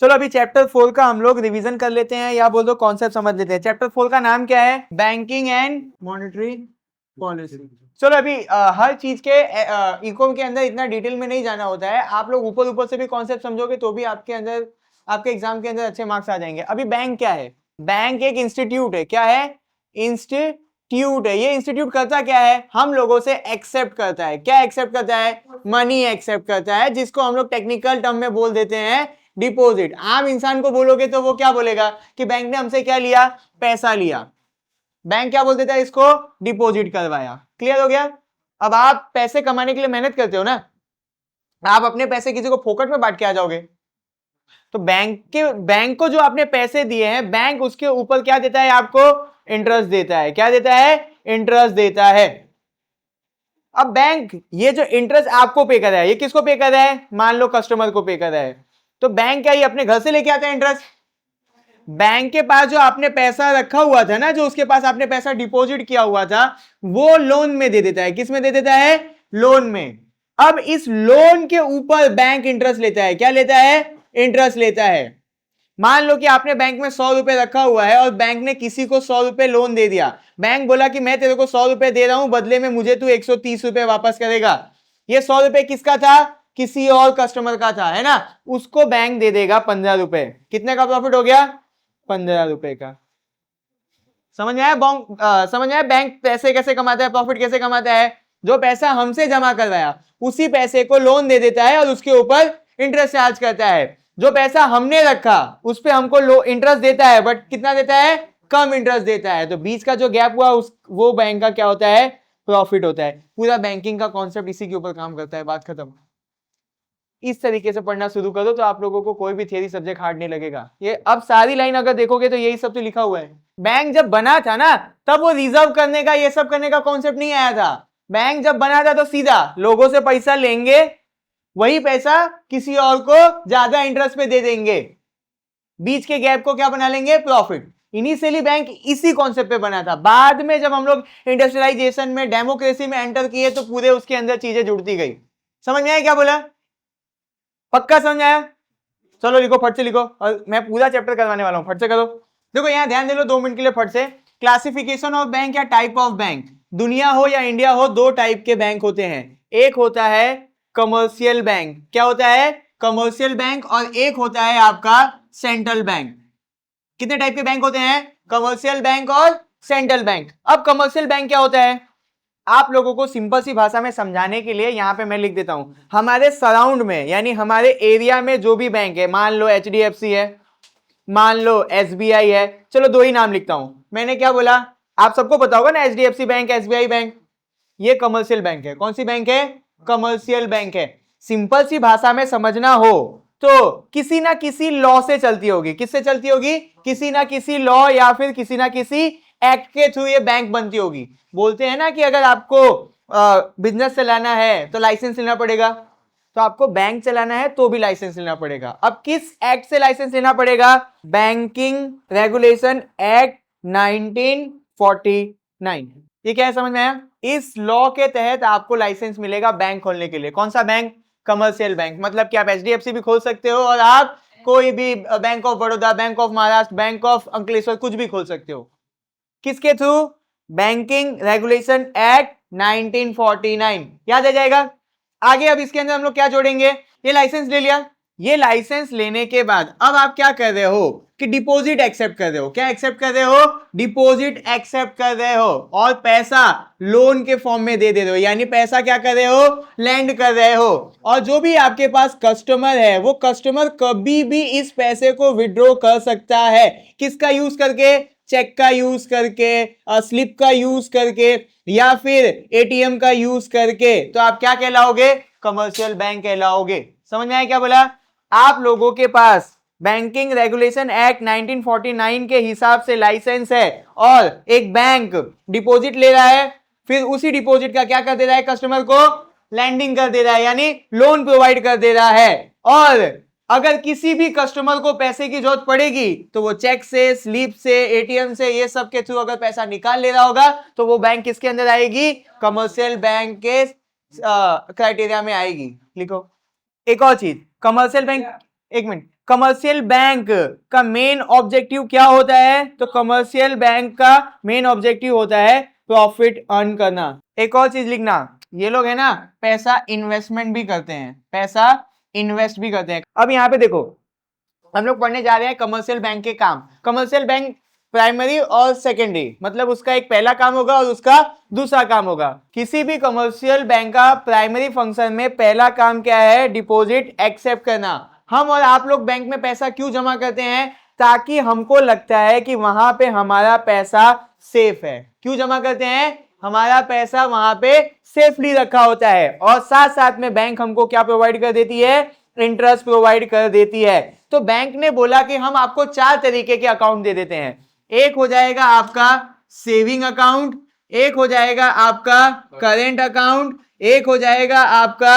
चलो अभी चैप्टर 4 का हम लोग रिवीजन कर लेते हैं या बोल दो कॉन्सेप्ट समझ लेते हैं। चैप्टर 4 का नाम क्या है? Banking and monetary policy. चलो अभी हर चीज के इको के अंदर इतना डिटेल में नहीं जाना होता है। आप लोग ऊपर ऊपर से भी कॉन्सेप्ट समझोगे तो भी आपके अंदर, आपके एग्जाम के अंदर अच्छे मार्क्स आ जाएंगे। अभी बैंक क्या है? बैंक एक इंस्टीट्यूट है। क्या है? इंस्टीट्यूट है। ये इंस्टीट्यूट करता क्या है? हम लोगों से एक्सेप्ट करता है। क्या एक्सेप्ट करता है? मनी एक्सेप्ट करता है, जिसको हम लोग टेक्निकल टर्म में बोल देते हैं डिपॉजिट। आम इंसान को बोलोगे तो वो क्या बोलेगा कि बैंक ने हमसे क्या लिया? पैसा लिया। बैंक क्या बोल देता है इसको? डिपॉजिट करवाया। क्लियर हो गया? अब आप पैसे कमाने के लिए मेहनत करते हो ना, आप अपने पैसे किसी को फोकट में बांट के आ जाओगे? तो बैंक को जो आपने पैसे दिए हैं, बैंक उसके ऊपर क्या देता है आपको? इंटरेस्ट देता है। क्या देता है? इंटरेस्ट देता है। अब बैंक ये जो इंटरेस्ट आपको पे कर रहा है, ये किसको पे कर रहा है? मान लो कस्टमर को पे कर रहा है। तो बैंक क्या ये अपने घर से लेके आता है इंटरेस्ट? बैंक के पास जो आपने पैसा रखा हुआ था ना, जो उसके पास आपने पैसा डिपॉजिट किया हुआ था, वो लोन में दे देता है। किस में दे देता है? लोन में। अब इस लोन के ऊपर बैंक इंटरेस्ट लेता है। क्या लेता है? इंटरेस्ट लेता है। मान लो कि आपने बैंक में 100 रुपए रखा हुआ है और बैंक ने किसी को 100 रुपए लोन दे दिया। बैंक बोला कि मैं तेरे को 100 रुपए दे रहा हूं, बदले में मुझे तू 130 रुपए वापस करेगा। ये 100 रुपए किसका था? किसी और कस्टमर का था, है ना? उसको बैंक दे देगा 15 रुपए। कितने का प्रॉफिट हो गया? 15 रुपए का। समझ में आया? समझ में आया बैंक पैसे कैसे कमाता है, प्रॉफिट कैसे कमाता है? जो पैसा हमसे जमा करवाया उसी पैसे को लोन दे देता है और उसके ऊपर इंटरेस्ट चार्ज करता है। जो पैसा हमने रखा उस पे हमको इंटरेस्ट देता है, बट कितना देता है? कम इंटरेस्ट देता है। तो बीच का जो गैप हुआ वो बैंक का क्या होता है? प्रॉफिट होता है। पूरा बैंकिंग का कॉन्सेप्ट इसी के ऊपर काम करता है। बात खत्म। इस तरीके से पढ़ना शुरू करो तो आप लोगों को कोई भी थियरी सब्जेक्ट हार्ड नहीं लगेगा। ये अब सारी लाइन अगर देखोगे तो यही सब तो लिखा हुआ है। बैंक जब बना था ना, तब वो रिजर्व करने का, ये सब करने का कॉन्सेप्ट नहीं आया था। बैंक जब बना था तो सीधा लोगों से पैसा लेंगे, वही पैसा किसी और को ज्यादा इंटरेस्ट पे दे देंगे, बीच के गैप को क्या बना लेंगे? प्रॉफिट। इनिशियली बैंक इसी कॉन्सेप्ट पे बना था। बाद में जब हम लोग इंडस्ट्रियलाइजेशन में, डेमोक्रेसी में एंटर किए तो पूरे उसके अंदर चीजें जुड़ती गई। समझ में आया क्या बोला? पक्का समझ आया? चलो लिखो, फट से लिखो, और मैं पूरा चैप्टर करवाने वाला हूं। फट से करो। देखो यहां ध्यान दे लो 2 मिनट के लिए, फट से। क्लासिफिकेशन ऑफ बैंक या टाइप ऑफ बैंक। दुनिया हो या इंडिया हो, 2 टाइप के बैंक होते हैं। एक होता है कमर्शियल बैंक। क्या होता है? Commercial bank. और एक होता है आपका सेंट्रल बैंक। कितने टाइप के बैंक होते हैं? कमर्शियल बैंक और सेंट्रल बैंक। अब कमर्शियल बैंक क्या होता है? आप लोगों को सिंपल सी भाषा में समझाने के लिए यहां पे मैं लिख देता हूं। हमारे सराउंड में, यानी हमारे एरिया में जो भी बैंक है, मान लो HDFC है, मान लो SBI है, चलो 2 ही नाम लिखता हूं। मैंने क्या बोला? आप सबको पता होगा ना, HDFC बैंक, SBI बैंक, ये कमर्शियल बैंक है। कौन सी बैंक है? कमर्शियल बैंक है। सिंपल सी भाषा में समझना हो तो किसी ना किसी लॉ से चलती होगी। किससे चलती होगी? किसी ना किसी लॉ या फिर किसी ना किसी एक्ट के थ्रू ये बैंक बनती होगी। बोलते हैं ना कि अगर आपको बिजनेस चलाना है तो लाइसेंस लेना पड़ेगा, तो आपको बैंक चलाना है तो भी लाइसेंस लेना पड़ेगा। अब किस एक्ट से लाइसेंस लेना पड़ेगा? Banking regulation act 1949। ये क्या है, समझ में आया? इस लॉ के तहत आपको लाइसेंस मिलेगा बैंक खोलने के लिए। कौन सा बैंक? Commercial bank. मतलब कि आप HDFC भी खोल सकते हो और आप कोई भी bank of Baroda, bank of Maharashtra, bank of Ankleshwar, कुछ भी खोल सकते हो। किसके थ्रू? Banking regulation act 1949। याद आ जाएगा? आगे अब इसके अंदर हम लोग क्या जोड़ेंगे? ये लाइसेंस ले लिया। ये लाइसेंस लेने के बाद अब आप क्या कर रहे हो कि डिपॉजिट एक्सेप्ट कर रहे हो। क्या एक्सेप्ट कर रहे हो? डिपॉजिट एक्सेप्ट कर रहे हो और पैसा लोन के फॉर्म में दे रहे हो। यानी पैसा क्या कर रहे हो? लैंड कर रहे हो। और जो भी आपके पास कस्टमर है, वो कस्टमर कभी भी इस पैसे को विड्रॉ कर सकता है। किसका यूज करके? चेक का यूज करके, स्लिप का यूज करके, या फिर ATM का यूज करके। तो आप क्या कहलाओगे? Commercial bank कहलाओगे। समझ में आया क्या बोला? आप लोगों के पास बैंकिंग रेगुलेशन एक्ट 1949 के हिसाब से लाइसेंस है और एक बैंक डिपॉजिट ले रहा है, फिर उसी डिपॉजिट का क्या कर दे रहा है? कस्टमर को लैंडिंग कर दे रहा है, यानी लोन प्रोवाइड कर दे रहा है। और अगर किसी भी कस्टमर को पैसे की जरूरत पड़ेगी तो वो चेक से, स्लिप से, ATM से, ये सब के थ्रू अगर पैसा निकाल ले रहा होगा तो वो बैंक किसके अंदर आएगी? कमर्शियल बैंक के क्राइटेरिया में आएगी। लिखो एक और चीज, कमर्शियल बैंक, एक मिनट, कमर्शियल बैंक का मेन ऑब्जेक्टिव क्या होता है? तो कमर्शियल बैंक का मेन ऑब्जेक्टिव होता है प्रॉफिट अर्न करना। एक और चीज लिखना, ये लोग है ना पैसा इन्वेस्टमेंट भी करते हैं, पैसा इन्वेस्ट भी करते हैं। अब यहाँ पे देखो, हम लोग पढ़ने जा रहे हैं कमर्शियल बैंक के काम। कमर्शियल बैंक प्राइमरी और सेकेंडरी, मतलब उसका एक पहला काम होगा और उसका दूसरा काम होगा। किसी भी कमर्शियल बैंक का प्राइमरी फंक्शन में पहला काम क्या है? डिपॉजिट एक्सेप्ट करना। हम और आप लोग बैंक में पैसा क्यों जमा करते हैं? ताकि हमको लगता है कि वहां पे हमारा पैसा सेफ है। क्यों जमा करते हैं? हमारा पैसा वहां पे सेफली रखा होता है, और साथ साथ में बैंक हमको क्या प्रोवाइड कर देती है? इंटरेस्ट प्रोवाइड कर देती है। तो बैंक ने बोला कि हम आपको 4 तरीके के अकाउंट दे देते हैं। एक हो जाएगा आपका सेविंग अकाउंट, एक हो जाएगा आपका करेंट अकाउंट, एक हो जाएगा आपका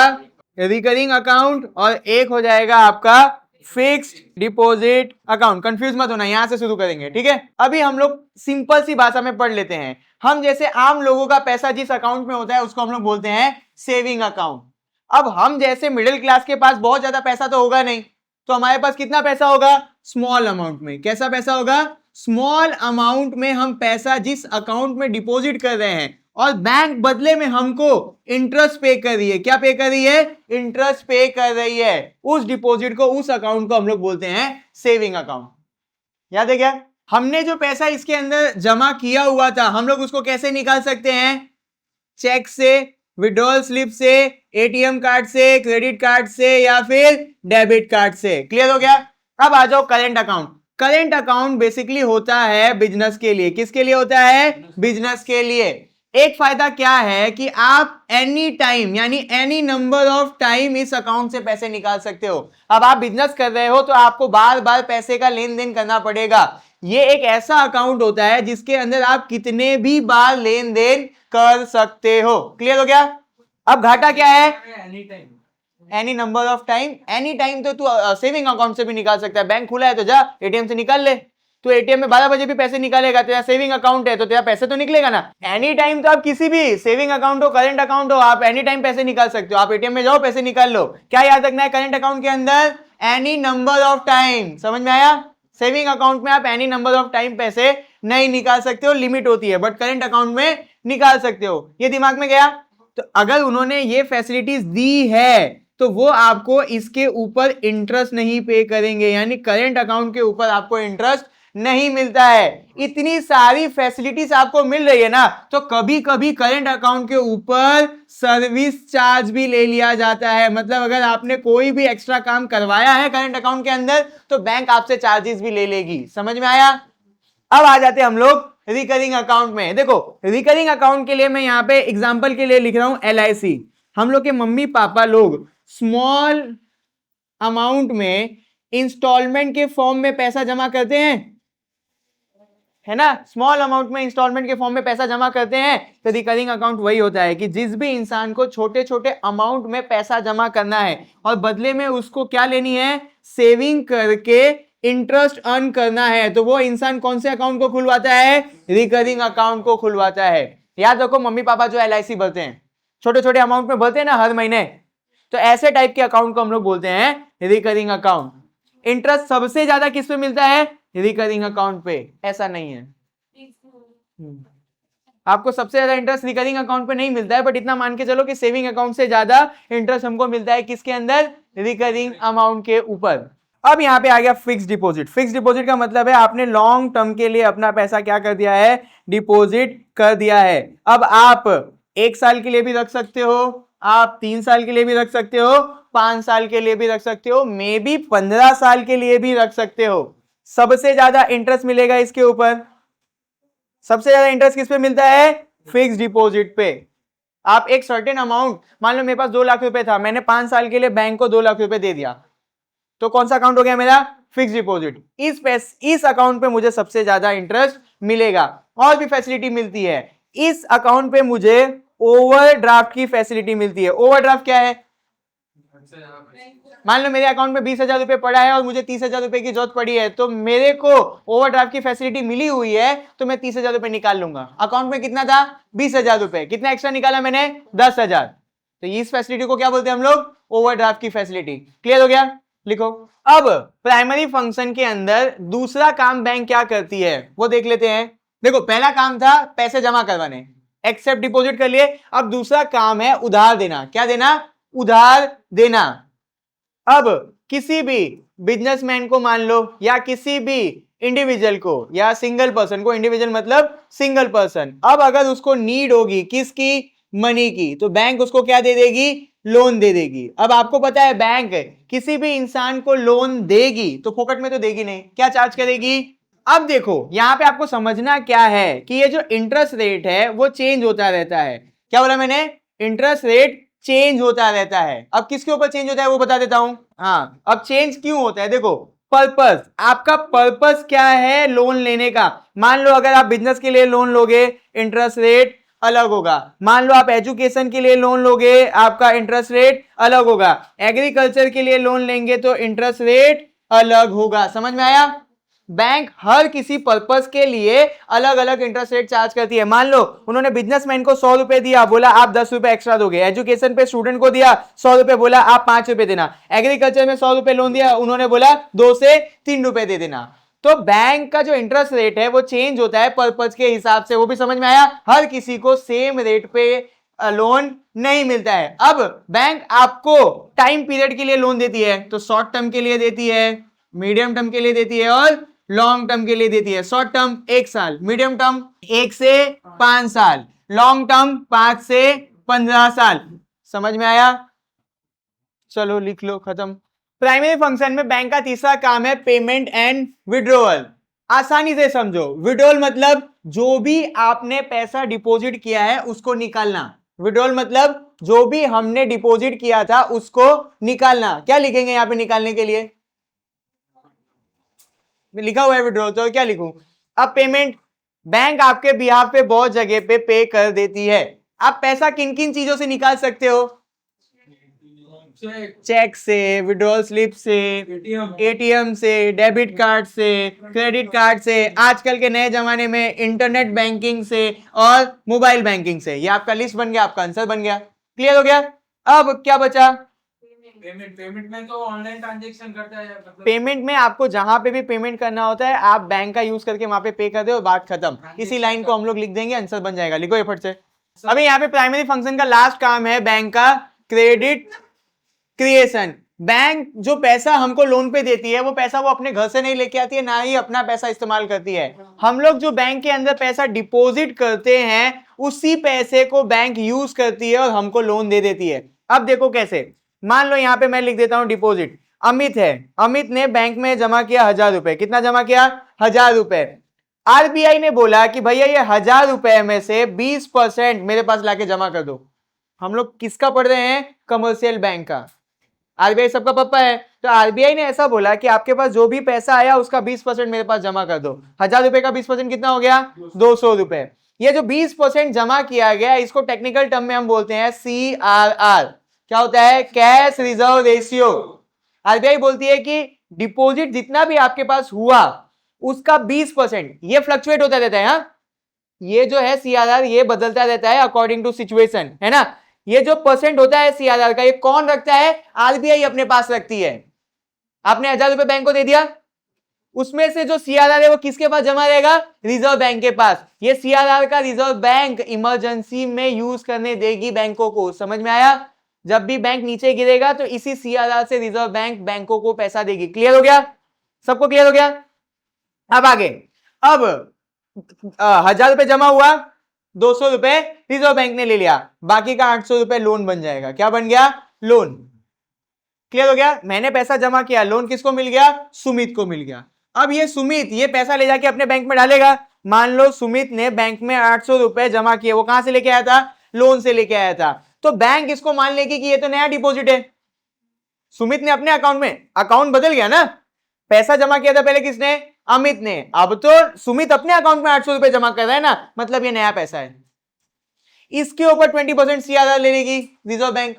रिकरिंग अकाउंट, और एक हो जाएगा आपका फिक्स्ड डिपॉजिट अकाउंट। कंफ्यूज मत होना, यहां से शुरू करेंगे, ठीक है? अभी हम लोग सिंपल सी भाषा में पढ़ लेते हैं। हम जैसे आम लोगों का पैसा जिस अकाउंट में होता है उसको हम लोग बोलते हैं सेविंग अकाउंट। अब हम जैसे मिडिल क्लास के पास बहुत ज्यादा पैसा तो होगा नहीं, तो हमारे पास कितना पैसा होगा? स्मॉल अमाउंट में। कैसा पैसा होगा? स्मॉल अमाउंट में हम पैसा जिस अकाउंट में डिपॉजिट कर रहे हैं, और बैंक बदले में हमको इंटरेस्ट पे कर रही है। क्या पे कर रही है? इंटरेस्ट पे कर रही है। उस डिपॉजिट को, उस अकाउंट को हम लोग बोलते हैं सेविंग अकाउंट। याद है क्या? हमने जो पैसा इसके अंदर जमा किया हुआ था, हम लोग उसको कैसे निकाल सकते हैं? चेक से, विड्रॉल स्लिप से, एटीएम कार्ड से, क्रेडिट कार्ड से, या फिर डेबिट कार्ड से। क्लियर हो गया? अब आ जाओ current account. Current account basically होता है बिजनेस के लिए। किसके लिए होता है? बिजनेस के लिए। एक फायदा क्या है कि आप एनी टाइम, यानी एनी नंबर ऑफ टाइम इस अकाउंट से पैसे निकाल सकते हो। अब आप बिजनेस कर रहे हो तो आपको बार बार पैसे का लेन देन करना पड़ेगा। ये एक ऐसा अकाउंट होता है जिसके अंदर आप कितने भी बार लेन देन कर सकते हो। क्लियर हो गया? अब घाटा क्या है? Any number of time. Any time तो तू सेविंग अकाउंट से भी निकाल सकता है। बैंक खुला है तो जा एटीएम से निकाल ले। तो एटीएम में 12 बजे भी पैसे निकालेगा, तेरा सेविंग अकाउंट है तो तेरा पैसे तो निकलेगा ना। एनी टाइम तो आप किसी भी सेविंग अकाउंट हो, करंट अकाउंट हो, आप एनी टाइम पैसे निकाल सकते हो। आप एटीएम में जाओ, पैसे निकाल लो। क्या याद रखना है करंट अकाउंट के अंदर? Any number of time. समझ में आया? सेविंग अकाउंट में आप एनी नंबर ऑफ टाइम पैसे नहीं निकाल सकते हो, लिमिट होती है, बट करंट अकाउंट में निकाल सकते हो। ये दिमाग में गया? तो अगर उन्होंने ये फैसिलिटीज दी है तो वो आपको इसके ऊपर इंटरेस्ट नहीं पे करेंगे, यानी करंट अकाउंट के ऊपर आपको इंटरेस्ट नहीं मिलता है। इतनी सारी फैसिलिटीज आपको मिल रही है ना, तो कभी कभी करंट अकाउंट के ऊपर सर्विस चार्ज भी ले लिया जाता है। मतलब अगर आपने कोई भी एक्स्ट्रा काम करवाया है करंट अकाउंट के अंदर तो बैंक आपसे चार्जेस भी ले लेगी। समझ में आया? अब आ जाते हम लोग रिकरिंग अकाउंट में। देखो रिकरिंग अकाउंट के लिए मैं यहाँ पे एग्जांपल के लिए लिख रहा हूं LIC। हम लोग के मम्मी पापा लोग स्मॉल अमाउंट में इंस्टॉलमेंट के फॉर्म में पैसा जमा करते हैं, है ना? स्मॉल अमाउंट में इंस्टॉलमेंट के फॉर्म में पैसा जमा करते हैं। तो रिकरिंग अकाउंट वही होता है कि जिस भी इंसान को छोटे छोटे अमाउंट में पैसा जमा करना है और बदले में उसको क्या लेनी है? सेविंग करके इंटरेस्ट अर्न करना है, तो वो इंसान कौन से अकाउंट को खुलवाता है? रिकरिंग अकाउंट को खुलवाता है। याद रखो, मम्मी पापा जो LIC भरते हैं, छोटे छोटे अमाउंट में भरते हैं ना हर महीने, तो ऐसे टाइप के अकाउंट को हम लोग बोलते हैं रिकरिंग अकाउंट। इंटरेस्ट सबसे ज्यादा किस पे मिलता है? रिकरिंग अकाउंट पे। ऐसा नहीं है, आपको सबसे ज्यादा इंटरेस्ट रिकरिंग अकाउंट पे नहीं मिलता है, बट इतना मान के चलो कि सेविंग अकाउंट से ज्यादा इंटरेस्ट हमको मिलता है किसके अंदर? रिकरिंग अमाउंट के ऊपर। अब यहाँ पे आ गया फिक्स डिपॉजिट। फिक्स डिपॉजिट का मतलब है आपने लॉन्ग टर्म के लिए अपना पैसा क्या कर दिया है? डिपॉजिट कर दिया है। अब आप 1 साल के लिए भी रख सकते हो, आप 3 साल के लिए भी रख सकते हो, 5 साल के लिए भी रख सकते हो, मे बी 15 साल के लिए भी रख सकते हो। सबसे ज्यादा इंटरेस्ट मिलेगा इसके ऊपर। सबसे ज्यादा इंटरेस्ट किस पे मिलता है? फिक्स डिपॉजिट पे। आप एक सर्टेन अमाउंट, मान लो मेरे पास 2 लाख रुपए था, मैंने 5 साल के लिए बैंक को 2 लाख रुपए दे दिया, तो कौन सा अकाउंट हो गया मेरा? Fix deposit. इस अकाउंट पे मुझे सबसे ज्यादा इंटरेस्ट मिलेगा। और भी फैसिलिटी मिलती है इस अकाउंट पे, मुझे ओवरड्राफ्ट की फैसिलिटी मिलती है। ओवरड्राफ्ट क्या है? मान लो मेरे अकाउंट में 20,000 रुपए पड़ा है और मुझे 30,000 रुपए की जरूरत पड़ी है, तो मेरे को ओवरड्राफ्ट की फैसिलिटी मिली हुई है, तो मैं 30,000 रुपए निकाल लूंगा। अकाउंट में कितना था? 20,000 रुपए। कितना एक्स्ट्रा निकाला मैंने? 10,000। तो इस फैसिलिटी को क्या बोलते हैं हम लोग? ओवरड्राफ्ट की फैसिलिटी। क्लियर हो गया? लिखो। अब प्राइमरी फंक्शन के अंदर दूसरा काम बैंक क्या करती है वो देख लेते हैं। देखो पहला काम था पैसे जमा करवाने, एक्सेप्ट डिपॉजिट कर लिए। अब दूसरा काम है उधार देना। क्या देना? उधार देना। अब किसी भी बिजनेसमैन को मान लो या किसी भी इंडिविजुअल को या सिंगल पर्सन को, इंडिविजुअल मतलब सिंगल पर्सन, अब अगर उसको नीड होगी किसकी? मनी की, तो बैंक उसको क्या दे देगी? लोन दे देगी। अब आपको पता है बैंक किसी भी इंसान को लोन देगी तो फोकट में तो देगी नहीं, क्या चार्ज करेगी? अब देखो यहां पे आपको समझना क्या है कि ये जो इंटरेस्ट रेट है वो चेंज होता रहता है। क्या बोला मैंने? इंटरेस्ट रेट चेंज होता रहता है। अब किसके ऊपर चेंज होता है वो बता देता हूं। हाँ, अब चेंज क्यों होता है? देखो पर्पस, आपका पर्पस क्या है लोन लेने का। मान लो अगर आप बिजनेस के लिए लोन लोगे इंटरेस्ट रेट अलग होगा। मान लो आप एजुकेशन के लिए लोन लोगे आपका इंटरेस्ट रेट अलग होगा। एग्रीकल्चर के लिए लोन लेंगे तो इंटरेस्ट रेट अलग होगा। समझ में आया? बैंक हर किसी पर्पस के लिए अलग अलग इंटरेस्ट रेट चार्ज करती है। मान लो उन्होंने बिजनेसमैन को 100 रुपए दिया, बोला आप 10 रुपए एक्स्ट्रा दोगे। एजुकेशन पे स्टूडेंट को दिया 100 रुपए, बोला आप 5 रुपए देना। एग्रीकल्चर में 100 रुपए लोन दिया, उन्होंने बोला 2 से 3 रुपए दे देना। तो बैंक का जो इंटरेस्ट रेट है वो चेंज होता है पर्पस के हिसाब से। वो भी समझ में आया? हर किसी को सेम रेट पे लोन नहीं मिलता है। अब बैंक आपको टाइम पीरियड के लिए लोन देती है, तो शॉर्ट टर्म के लिए देती है, मीडियम टर्म के लिए देती है और लॉन्ग टर्म के लिए देती है। शॉर्ट टर्म 1 साल, मीडियम टर्म 1 से 5 साल, लॉन्ग टर्म 5 से 15 साल। समझ में आया? चलो लिख लो, खत्म। प्राइमरी फंक्शन में बैंक का तीसरा काम है पेमेंट एंड विड्रॉवल। आसानी से समझो, विड्रॉवल मतलब जो भी आपने पैसा डिपॉजिट किया है उसको निकालना। विड्रॉवल मतलब जो भी हमने डिपॉजिट किया था उसको निकालना। क्या लिखेंगे यहां पे निकालने के लिए? लिखा हुआ है विड्रॉ, तो क्या लिखूं? अब पेमेंट, बैंक आपके बिहाफ पे बहुत जगह पे कर देती है। आप पैसा किन किन चीजों से निकाल सकते हो? चेक से, विड्रॉल स्लिप से, एटीएम से, डेबिट कार्ड से, क्रेडिट कार्ड से, आजकल के नए जमाने में इंटरनेट बैंकिंग से और मोबाइल बैंकिंग से। ये आपका लिस्ट बन गया, आपका आंसर बन गया। क्लियर हो गया? अब क्या बचा? पेमेंट में तो ऑनलाइन ट्रांजैक्शन करता है, मतलब पेमेंट में आपको जहां पे भी पेमेंट करना होता है आप बैंक का यूज करके वहां पे पे कर दो, बात खत्म। इसी लाइन को हम लोग लिख देंगे, आंसर बन जाएगा। लिखो ये फट से। अभी यहाँ पे प्राइमरी फंक्शन का लास्ट काम है बैंक का क्रेडिट क्रिएशन। बैंक जो पैसा हमको लोन पे देती है वो पैसा वो अपने घर से नहीं लेके आती है, ना ही अपना पैसा इस्तेमाल करती है। हम लोग जो बैंक के अंदर पैसा डिपॉजिट करते हैं उसी पैसे को बैंक यूज करती है और हमको लोन दे देती है। अब देखो कैसे। मान लो यहाँ पे मैं लिख देता हूं डिपॉजिट। अमित है, अमित ने बैंक में जमा किया 1000 रुपए। कितना जमा किया? 1000 रुपए। आरबीआई ने बोला कि भैया ये 1000 रुपए में से 20% मेरे पास लाके जमा कर दो। हम लोग किसका पढ़ रहे हैं? कमर्शियल बैंक का। आरबीआई सबका पप्पा है, तो आरबीआई ने ऐसा बोला कि आपके पास जो भी पैसा आया उसका 20% मेरे पास जमा कर दो। 1000 रुपए का 20% कितना हो गया? 200 रुपए। ये जो 20% जमा किया गया इसको टेक्निकल टर्म में हम बोलते हैं CRR। क्या होता है? Cash reserve ratio. आरबीआई बोलती है कि डिपॉजिट जितना भी आपके पास हुआ उसका 20%, ये फ्लक्चुएट होता रहता है। हाँ, ये जो है CRR ये बदलता रहता है अकॉर्डिंग टू सिचुएशन, है ना। ये जो परसेंट होता है CRR का, ये कौन रखता है? आरबीआई अपने पास रखती है। आपने 1000 रुपए बैंक को दे दिया, उसमें से जो CRR है वो किसके पास जमा रहेगा? रिजर्व बैंक के पास। ये CRR का रिजर्व बैंक इमरजेंसी में यूज करने देगी बैंकों को। समझ में आया? जब भी बैंक नीचे गिरेगा तो इसी CRR से रिजर्व बैंक बैंकों को पैसा देगी। क्लियर हो गया? सबको क्लियर हो गया? अब आगे। अब 1000 रुपए जमा हुआ, 200 रुपए रिजर्व बैंक ने ले लिया, बाकी का 800 रुपए लोन बन जाएगा। क्या बन गया? लोन। क्लियर हो गया? मैंने पैसा जमा किया, लोन किसको मिल गया? सुमित को मिल गया। अब ये सुमित ये पैसा ले जाके अपने बैंक में डालेगा। मान लो सुमित ने बैंक में 800 रुपए जमा किए, वो कहां से लेके आया था? लोन से लेके आया था। तो बैंक इसको मान लेगी कि ये तो नया डिपॉजिट है। सुमित ने अपने अकाउंट में, अकाउंट बदल गया ना, पैसा जमा किया था पहले किसने? अमित ने। अब तो सुमित अपने अकाउंट में 800 रुपए जमा कर रहा है ना, मतलब ये नया पैसा है। इसके ऊपर 20% CRR ले लेगी रिजर्व बैंक।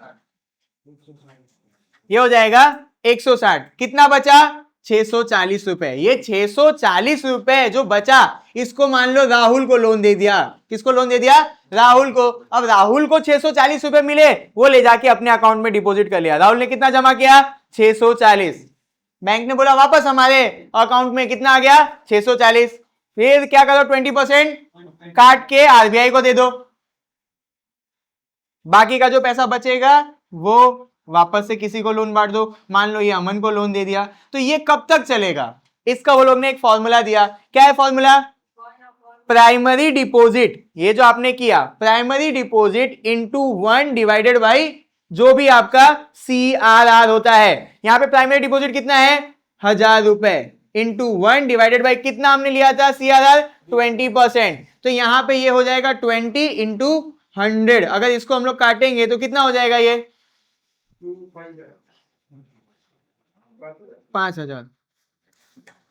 ये हो जाएगा 160। कितना बचा? 640 रुपए। ये 640 रुपए जो बचा इसको मान लो राहुल को लोन दे दिया। किसको लोन दे दिया? राहुल को। अब राहुल को 640 रुपए मिले, वो ले जाके अपने अकाउंट में डिपॉजिट कर लिया। राहुल ने कितना जमा किया? 640। बैंक ने बोला वापस हमारे अकाउंट में कितना आ गया 640। फिर क्या करो 20% काट के आरबीआई को दे दो, बाकी का जो पैसा बचेगा वो वापस से किसी को लोन बांट दो। मान लो ये अमन को लोन दे दिया, तो ये कब तक चलेगा, इसका वो लोग ने एक फॉर्मूला दिया। क्या है फॉर्मूला? प्राइमरी डिपॉजिट, ये जो आपने किया primary deposit into 1 divided by जो भी आपका CRR होता है। यहां पे प्राइमरी डिपॉजिट कितना है 1000 रुपए इंटू 1 डिवाइडेड बाई कितना हमने लिया था CRR 20%, तो यहां पे ये हो जाएगा 20 इंटू 100। अगर इसको हम लोग काटेंगे तो कितना हो जाएगा ये 5000।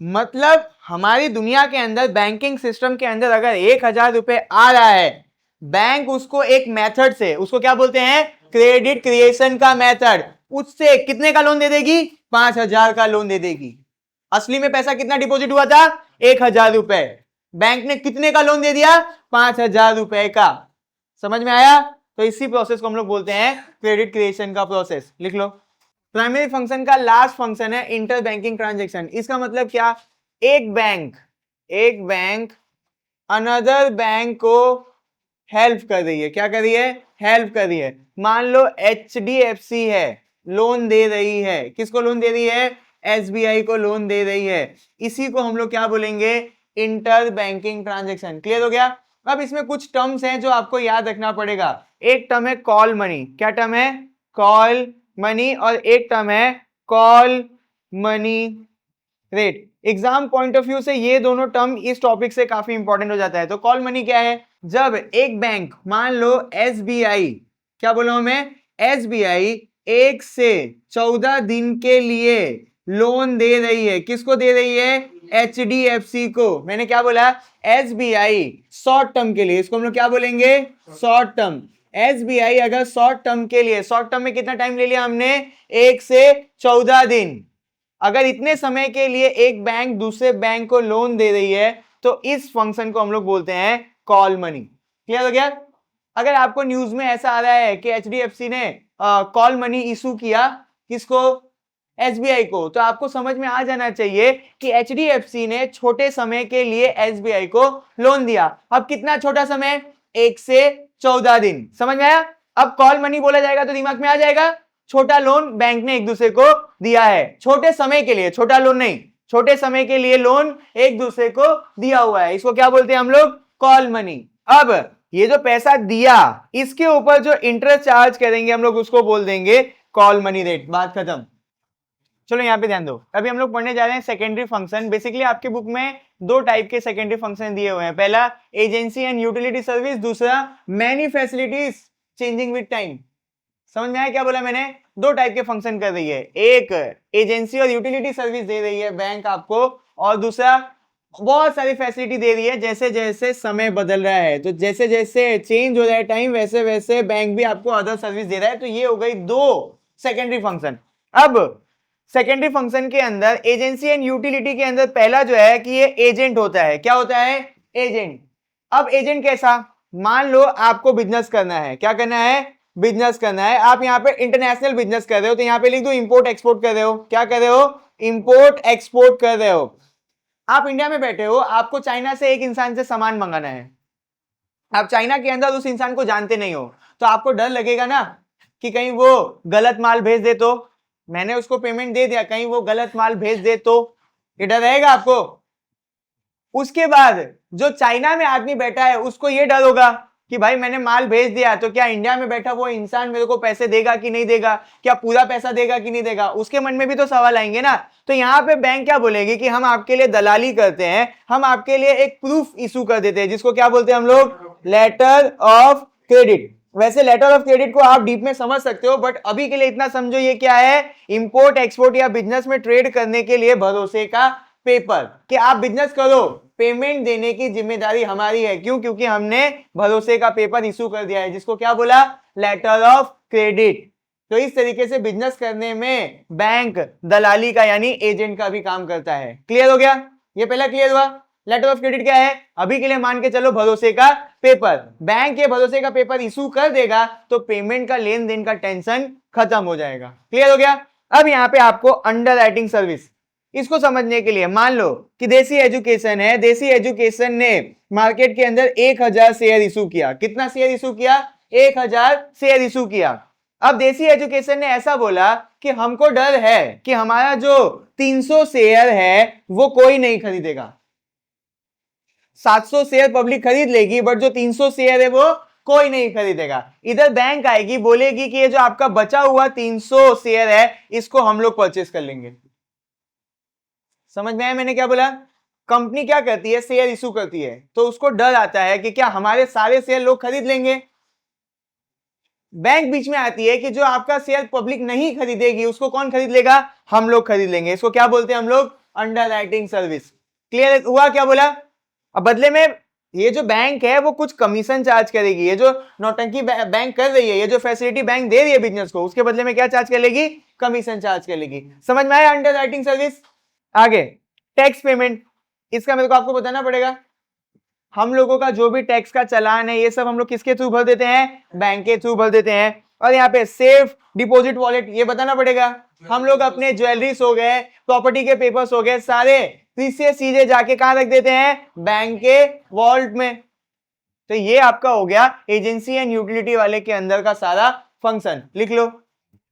मतलब हमारी दुनिया के अंदर बैंकिंग सिस्टम के अंदर अगर 1000 रुपए आ रहा है, बैंक उसको एक मेथड से, उसको क्या बोलते हैं क्रेडिट क्रिएशन का मेथड, उससे कितने का लोन दे देगी 5000 का लोन दे देगी। असली में पैसा कितना डिपॉजिट हुआ था 1000 रुपए, बैंक ने कितने का लोन दे दिया 5000 रुपए का। समझ में आया? तो इसी प्रोसेस को हम लोग बोलते हैं क्रेडिट क्रिएशन का प्रोसेस। लिख लो। प्राइमरी फंक्शन का लास्ट फंक्शन है इंटर बैंकिंग ट्रांजैक्शन। इसका मतलब क्या, एक बैंक अनदर बैंक को हेल्प कर रही है। क्या कर रही है? हेल्प कर रही है। मान लो HDFC है, लोन दे रही है, किसको लोन दे रही है SBI को लोन दे रही है। इसी को हम लोग क्या बोलेंगे इंटर बैंकिंग ट्रांजैक्शन। क्लियर हो गया? अब इसमें कुछ टर्म्स हैं जो आपको याद रखना पड़ेगा। एक टर्म है कॉल मनी। क्या टर्म है? Call money. और एक टर्म है call money rate. Exam point of view से ये दोनों टर्म इस टॉपिक से काफी इंपॉर्टेंट हो जाता है। तो कॉल मनी क्या है? जब एक बैंक मान लो SBI, क्या बोलो मैं, SBI 1 से 14 दिन के लिए लोन दे रही है। किसको दे रही है? HDFC को। मैंने क्या बोला? SBI शॉर्ट टर्म के लिए, इसको हम लोग क्या बोलेंगे शॉर्ट टर्म। SBI अगर शॉर्ट टर्म के लिए, शॉर्ट टर्म में कितना टाइम ले लिया हमने 1 से 14 दिन, अगर इतने समय के लिए एक बैंक दूसरे बैंक को लोन दे रही है तो इस फंक्शन को हम लोग बोलते हैं कॉल मनी। क्लियर हो गया? अगर आपको न्यूज में ऐसा आ रहा है कि HDFC ने कॉल मनी इशू किया, किसको? SBI को, तो आपको समझ में आ जाना चाहिए कि HDFC ने छोटे समय के लिए SBI को लोन दिया। अब कितना छोटा समय? 1 से 14 दिन। समझ में आया? अब कॉल मनी बोला जाएगा तो दिमाग में आ जाएगा छोटा लोन बैंक ने एक दूसरे को दिया है, छोटे समय के लिए, छोटा लोन नहीं, छोटे समय के लिए लोन एक दूसरे को दिया हुआ है। इसको क्या बोलते हैं हम लोग? Call money. अब ये जो पैसा दिया इसके ऊपर जो इंटरेस्ट चार्ज करेंगे हम लोग उसको बोल देंगे कॉल मनी रेट। बात खत्म। चलो यहाँ पे ध्यान दो। अभी हम लोग पढ़ने जा रहे हैं सेकेंडरी फंक्शन। बेसिकली आपके बुक में 2 टाइप के सेकेंडरी फंक्शन दिए हुए हैं। पहला एजेंसी एंड यूटिलिटी सर्विस, दूसरा many facilities changing with time. समझ में आया क्या बोला मैंने? 2 टाइप के फंक्शन कर रही है, एक एजेंसी और यूटिलिटी सर्विस दे रही है बैंक आपको, और दूसरा बहुत सारी फैसिलिटी दे रही है जैसे जैसे समय बदल रहा है। तो जैसे जैसे चेंज हो रहा है टाइम वैसे वैसे बैंक भी आपको अदर सर्विस दे रहा है। तो ये हो गई 2 सेकेंडरी फंक्शन। अब सेकेंडरी फंक्शन के अंदर एजेंसी एंड यूटिलिटी के अंदर पहला जो है कि ये एजेंट होता है। क्या होता है? एजेंट। अब एजेंट कैसा? मान लो आपको बिजनेस करना है। क्या करना है? बिजनेस करना है। आप यहाँ पे इंटरनेशनल बिजनेस कर रहे हो तो यहाँ पे लिख दो इंपोर्ट एक्सपोर्ट कर रहे हो। क्या कर रहे हो? इंपोर्ट एक्सपोर्ट कर रहे हो। आप इंडिया में बैठे हो, आपको चाइना से एक इंसान से सामान मंगाना है। आप चाइना के अंदर उस इंसान को जानते नहीं हो, तो आपको डर लगेगा ना कि कहीं वो गलत माल भेज दे तो, मैंने उसको पेमेंट दे दिया, कहीं वो गलत माल भेज दे तो, ये डर रहेगा आपको। उसके बाद जो चाइना में आदमी बैठा है उसको ये डर होगा कि भाई मैंने माल भेज दिया तो क्या इंडिया में बैठा वो इंसान मेरे को पैसे देगा कि नहीं देगा, क्या पूरा पैसा देगा कि नहीं देगा, उसके मन में भी तो सवाल आएंगे ना। तो यहाँ पे बैंक क्या बोलेगी कि हम आपके लिए दलाली करते हैं, हम आपके लिए एक प्रूफ इशू कर देते हैं जिसको क्या बोलते हैं हम लोग लेटर ऑफ क्रेडिट। वैसे लेटर ऑफ क्रेडिट को आप डीप में समझ सकते हो, बट अभी के लिए इतना समझो ये क्या है, इंपोर्ट एक्सपोर्ट या बिजनेस में ट्रेड करने के लिए भरोसे का पेपर कि आप बिजनेस करो, पेमेंट देने की जिम्मेदारी हमारी है। क्यों? क्योंकि हमने भरोसे का पेपर इशू कर दिया है जिसको क्या बोला? Letter of credit. तो इस तरीके से बिजनेस करने में बैंक दलाली का यानी एजेंट का भी काम करता है। क्लियर हो गया? ये पहला क्लियर हुआ। लेटर ऑफ क्रेडिट क्या है? अभी के लिए मान के चलो भरोसे का पेपर। बैंक ये भरोसे का पेपर इशू कर देगा तो पेमेंट का लेन देन का टेंशन खत्म हो जाएगा। क्लियर हो गया? अब यहाँ पे आपको अंडरराइटिंग सर्विस, इसको समझने के लिए मान लो कि देसी एजुकेशन है, देसी एजुकेशन ने मार्केट के अंदर 1000 शेयर इशू किया। कितना शेयर इशू किया? 1000 शेयर इशू किया। अब देसी एजुकेशन ने ऐसा बोला कि हमको डर है कि हमारा जो 300 शेयर है वो कोई नहीं खरीदेगा। 700 शेयर पब्लिक खरीद लेगी, बट जो 300 शेयर है वो कोई नहीं खरीदेगा। इधर बैंक आएगी, बोलेगी कि ये जो आपका बचा हुआ 300 शेयर है इसको हम लोग परचेस कर लेंगे। समझ में आया मैंने क्या बोला? कंपनी क्या करती है? शेयर इशू करती है, तो उसको डर आता है कि क्या हमारे सारे शेयर लोग खरीद लेंगे। बैंक बीच में आती है कि जो आपका शेयर पब्लिक नहीं खरीदेगी उसको कौन खरीद लेगा? हम लोग खरीद लेंगे। इसको क्या बोलते हैं हम लोग? Underwriting service. क्लियर हुआ क्या बोला? अब बदले में ये जो बैंक है वो कुछ कमीशन चार्ज करेगी। ये जो नौटंकी बैंक कर रही है, ये जो फैसिलिटी बैंक दे रही है बिजनेस को, उसके बदले में क्या चार्ज करेगी? कमीशन चार्ज करेगी। समझ में आया अंडरराइटिंग सर्विस? आगे टैक्स पेमेंट, इसका मेरे को आपको बताना पड़ेगा। हम लोगों का जो भी टैक्स का चालान है ये सब हम लोग किसके थ्रू भर देते हैं? बैंक के थ्रू भर देते हैं। और यहाँ पे सेफ डिपॉजिट वॉलेट, ये बताना पड़ेगा। हम लोग अपने ज्वेलरीज हो गए, प्रॉपर्टी के पेपर्स हो गए, सारे प्रीशियस चीजें जाके कहां रख देते हैं? बैंक के वॉल्ट में। तो ये आपका हो गया एजेंसी एंड यूटिलिटी वाले के अंदर का सारा फंक्शन। लिख लो।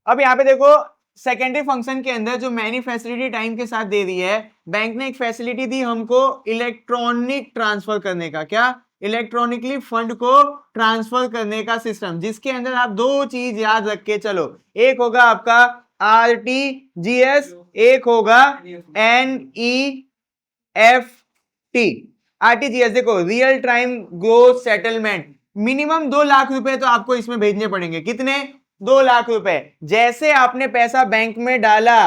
अब यहाँ पे देखो सेकेंडरी फंक्शन के अंदर जो मैनी फैसिलिटी टाइम के साथ दे दी है, बैंक ने एक फैसिलिटी दी हमको इलेक्ट्रॉनिक ट्रांसफर करने का। क्या? इलेक्ट्रॉनिकली फंड को ट्रांसफर करने का सिस्टम, जिसके अंदर आप दो चीज याद रख के चलो। एक होगा आपका RTGS, एक होगा NEFT। RTGS देखो real time growth settlement, minimum 2 lakh रुपए तो आपको इसमें भेजने पड़ेंगे। कितने? 2 लाख रुपए। जैसे आपने पैसा बैंक में डाला,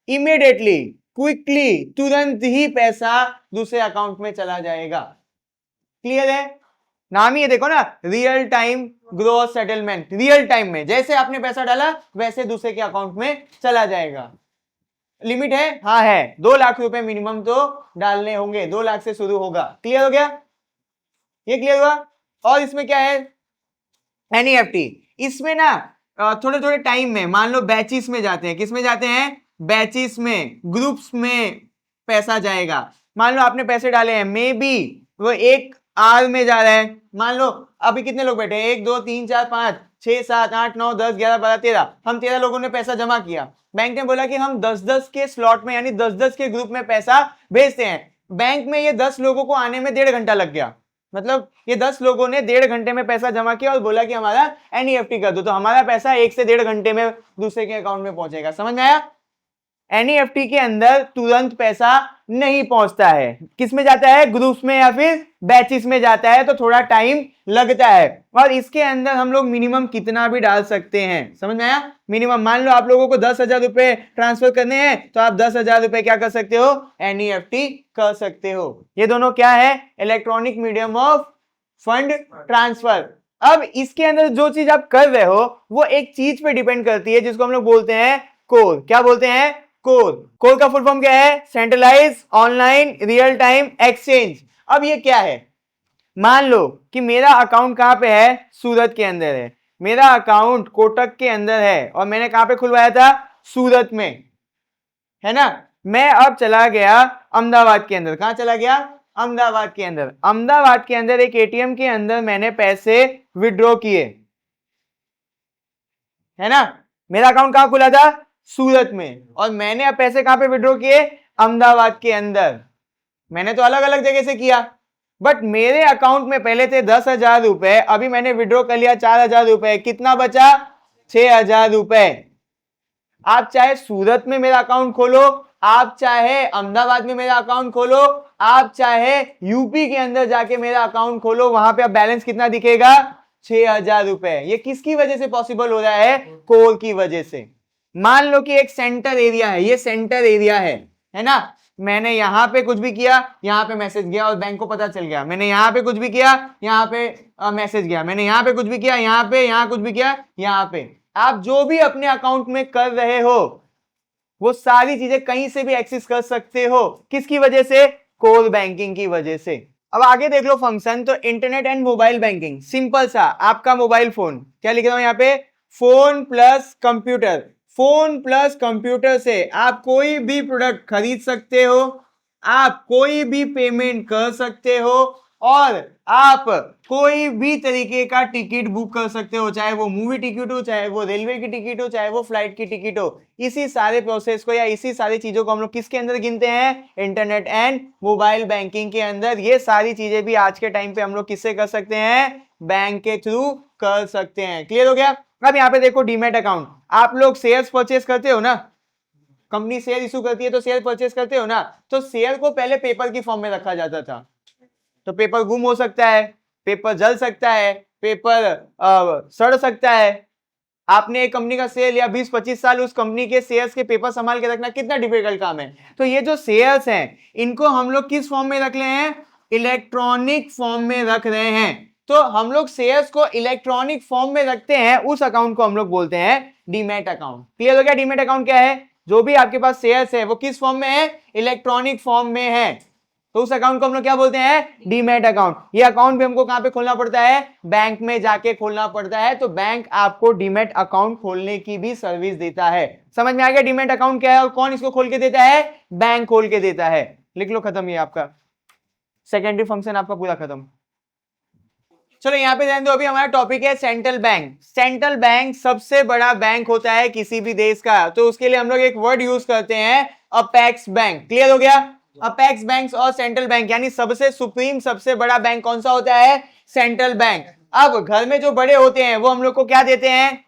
इमीडिएटली क्विकली तुरंत ही पैसा दूसरे अकाउंट में चला जाएगा। क्लियर है? नाम ही ये देखो ना, real time growth settlement. Real time में जैसे आपने पैसा डाला वैसे दूसरे के अकाउंट में चला जाएगा। लिमिट है? हाँ है, 2 लाख रुपए मिनिमम तो डालने होंगे, 2 लाख से शुरू होगा। क्लियर हो गया? ये क्लियर हुआ? और इसमें क्या है? NEFT। इसमें ना थोड़े थोड़े टाइम में, मान लो बैचेस में जाते हैं। किस में जाते हैं? बैचेस में, ग्रुप्स में पैसा जाएगा। मान लो आपने पैसे डाले हैं, मे बी वो 1 आवर में जा रहा है। मान लो अभी कितने लोग बैठे हैं? 1 2 3 4 5 6 7 8 9 10 11 12 13, हम 13 लोगों ने पैसा जमा किया। बैंक ने बोला कि हम 10-10 के स्लॉट में, यानी 10-10 के ग्रुप में पैसा भेजते हैं। बैंक में ये 10 लोगों को आने में 1.5 घंटा लग गया। मतलब ये 10 लोगों ने 1.5 घंटे में पैसा जमा किया और बोला कि हमारा NEFT कर दो, तो हमारा पैसा 1 से 1.5 घंटे में दूसरे के अकाउंट में पहुंचेगा। समझ में आया? NEFT के अंदर तुरंत पैसा नहीं पहुंचता है। किस में जाता है? ग्रुप्स में या फिर बैचेस में जाता है, तो थोड़ा टाइम लगता है। और इसके अंदर हम लोग मिनिमम कितना भी डाल सकते हैं। समझ में आया? मिनिमम मान लो आप लोगों को 10,000 रुपए ट्रांसफर करने हैं, तो आप 10,000 रुपए क्या कर सकते हो? NEFT कर सकते हो। ये दोनों क्या है? Electronic medium of fund transfer. अब इसके अंदर जो चीज आप कर रहे हो वो एक चीज पे डिपेंड करती है, जिसको हम लोग बोलते हैं कोर। क्या बोलते हैं? कोर। कोर का फुल फॉर्म क्या है? Centralise online real time exchange. अब ये क्या है? मान लो कि मेरा अकाउंट कहां पे है? सूरत के अंदर है। मेरा अकाउंट कोटक के अंदर है और मैंने कहां पे खुलवाया था? सूरत में, है ना। मैं अब चला गया अहमदाबाद के अंदर। कहां चला गया? अहमदाबाद के अंदर। अहमदाबाद के अंदर एक ATM के अंदर मैंने पैसे विड्रॉ किए, है ना। मेरा अकाउंट कहां खुला था? सूरत में। और मैंने अब पैसे कहां पे विड्रॉ किए? अहमदाबाद के अंदर। मैंने तो अलग अलग जगह से किया, बट मेरे अकाउंट में पहले थे 10,000 रुपए, अभी मैंने विड्रॉ कर लिया 4,000 रुपए। कितना बचा? 6,000 रुपए। आप चाहे सूरत में मेरा अकाउंट खोलो, आप चाहे अहमदाबाद में मेरा अकाउंट खोलो, आप चाहे यूपी के अंदर जाके मेरा अकाउंट खोलो, वहां पे अब बैलेंस कितना दिखेगा? 6,000 रुपए। ये किसकी वजह से पॉसिबल हो रहा है? कोर की वजह से। मान लो कि एक सेंटर एरिया है, ये सेंटर एरिया है ना। मैंने यहां पे कुछ भी किया, यहां पे मैसेज गया और बैंक को पता चल गया। मैंने यहां पे कुछ भी किया, यहां पे मैसेज गया। मैंने यहां पे कुछ भी किया, यहां पे, यहां कुछ भी किया, यहां पे। आप जो भी अपने अकाउंट में कर रहे हो वो सारी चीजें कहीं से भी एक्सेस कर सकते हो। किसकी वजह से? कोर बैंकिंग की वजह से। अब आगे देख लो फंक्शन। तो internet and mobile banking, simple सा, आपका मोबाइल फोन, क्या लिख रहा हूं यहां पे? Phone plus computer. Phone plus computer से आप कोई भी प्रोडक्ट खरीद सकते हो, आप कोई भी पेमेंट कर सकते हो और आप कोई भी तरीके का टिकट बुक कर सकते हो, चाहे वो मूवी टिकट हो, चाहे वो रेलवे की टिकट हो, चाहे वो फ्लाइट की टिकट हो। इसी सारे प्रोसेस को या इसी सारी चीजों को हम लोग किसके अंदर गिनते हैं? इंटरनेट एंड मोबाइल बैंकिंग के अंदर। ये सारी चीजें भी आज के टाइम पे हम लोग किससे कर सकते हैं? बैंक के थ्रू कर सकते हैं। क्लियर हो गया? अब यहाँ पे देखो डीमैट अकाउंट, आप लोग शेयर्स परचेस करते हो ना, कंपनी शेयर इशू करती है तो शेयर परचेस करते हो ना, तो शेयर को पहले पेपर की फॉर्म में रखा जाता था। तो पेपर गुम हो सकता है, पेपर जल सकता है, पेपर सड़ सकता है। आपने एक कंपनी का शेयर लिया, 20-25 साल उस कंपनी के शेयर्स के पेपर संभाल के रखना कितना डिफिकल्ट काम है। तो ये जो शेयर्स हैं इनको हम लोग किस फॉर्म में रख रहे हैं? इलेक्ट्रॉनिक फॉर्म में रख रहे हैं। तो हम लोग शेयर्स को इलेक्ट्रॉनिक फॉर्म में रखते हैं, उस अकाउंट को हम लोग बोलते हैं डीमैट अकाउंट। क्लियर हो गया? डीमैट अकाउंट क्या है? जो भी आपके पास शेयर्स है वो किस फॉर्म में है? इलेक्ट्रॉनिक फॉर्म में है, तो उस अकाउंट को हम लोग क्या बोलते हैं? Demat account. ये अकाउंट भी हमको कहां पे खोलना पड़ता है? बैंक में जाके खोलना पड़ता है। तो बैंक आपको डीमैट अकाउंट खोलने की भी सर्विस देता है। समझ में आ गया डीमैट अकाउंट क्या है और कौन इसको खोल के देता है? बैंक खोल के देता है। लिख लो, खत्म। ये आपका सेकेंडरी फंक्शन आपका पूरा खत्म। चलो यहाँ पे ध्यान दो, अभी हमारा टॉपिक है सेंट्रल बैंक। सेंट्रल बैंक सबसे बड़ा बैंक होता है किसी भी देश का, तो उसके लिए हम लोग एक वर्ड यूज करते हैं, अपेक्स बैंक। क्लियर हो गया? अपेक्स बैंक और सेंट्रल बैंक, यानी सबसे सुप्रीम सबसे बड़ा बैंक कौन सा होता है? Central bank. अब घर में जो बड़े होते हैं वो हम लोग को क्या देते हैं?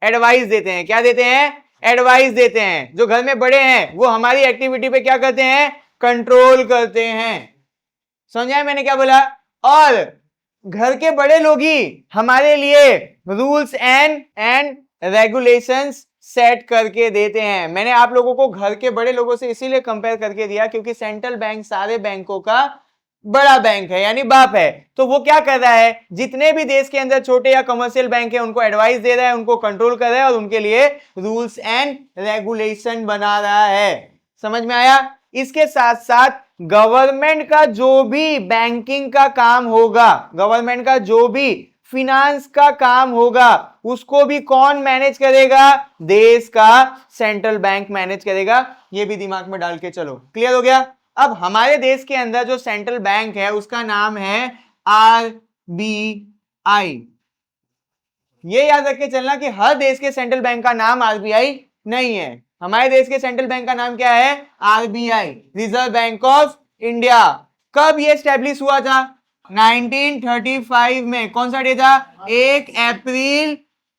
एडवाइस देते हैं। क्या देते हैं? एडवाइस देते हैं। जो घर में बड़े हैं वो हमारी एक्टिविटी पे क्या करते हैं? कंट्रोल करते हैं। समझाया मैंने क्या बोला? और घर के बड़े लोग ही हमारे लिए रूल्स एंड रेगुलेशंस सेट करके देते हैं। मैंने आप लोगों को घर के बड़े लोगों से इसीलिए कंपेयर करके दिया क्योंकि सेंट्रल बैंक सारे बैंकों का बड़ा बैंक है, यानी बाप है। तो वो क्या कर रहा है? जितने भी देश के अंदर छोटे या कमर्शियल बैंक है उनको एडवाइस दे रहा है, उनको कंट्रोल कर रहा है और उनके लिए रूल्स एंड रेगुलेशन बना रहा है। समझ में आया? इसके साथ साथ गवर्नमेंट का जो भी बैंकिंग का काम होगा, गवर्नमेंट का जो भी फिनांस का काम होगा, उसको भी कौन मैनेज करेगा? देश का सेंट्रल बैंक मैनेज करेगा। ये भी दिमाग में डाल के चलो। क्लियर हो गया? अब हमारे देश के अंदर जो सेंट्रल बैंक है उसका नाम है आरबीआई। ये याद रख के चलना कि हर देश के सेंट्रल बैंक का नाम आरबीआई नहीं है। हमारे देश के सेंट्रल बैंक का नाम क्या है? RBI, reserve bank of India. कब ये स्टैब्लिश हुआ था? 1935 में। कौन सा डे था? 1 अप्रैल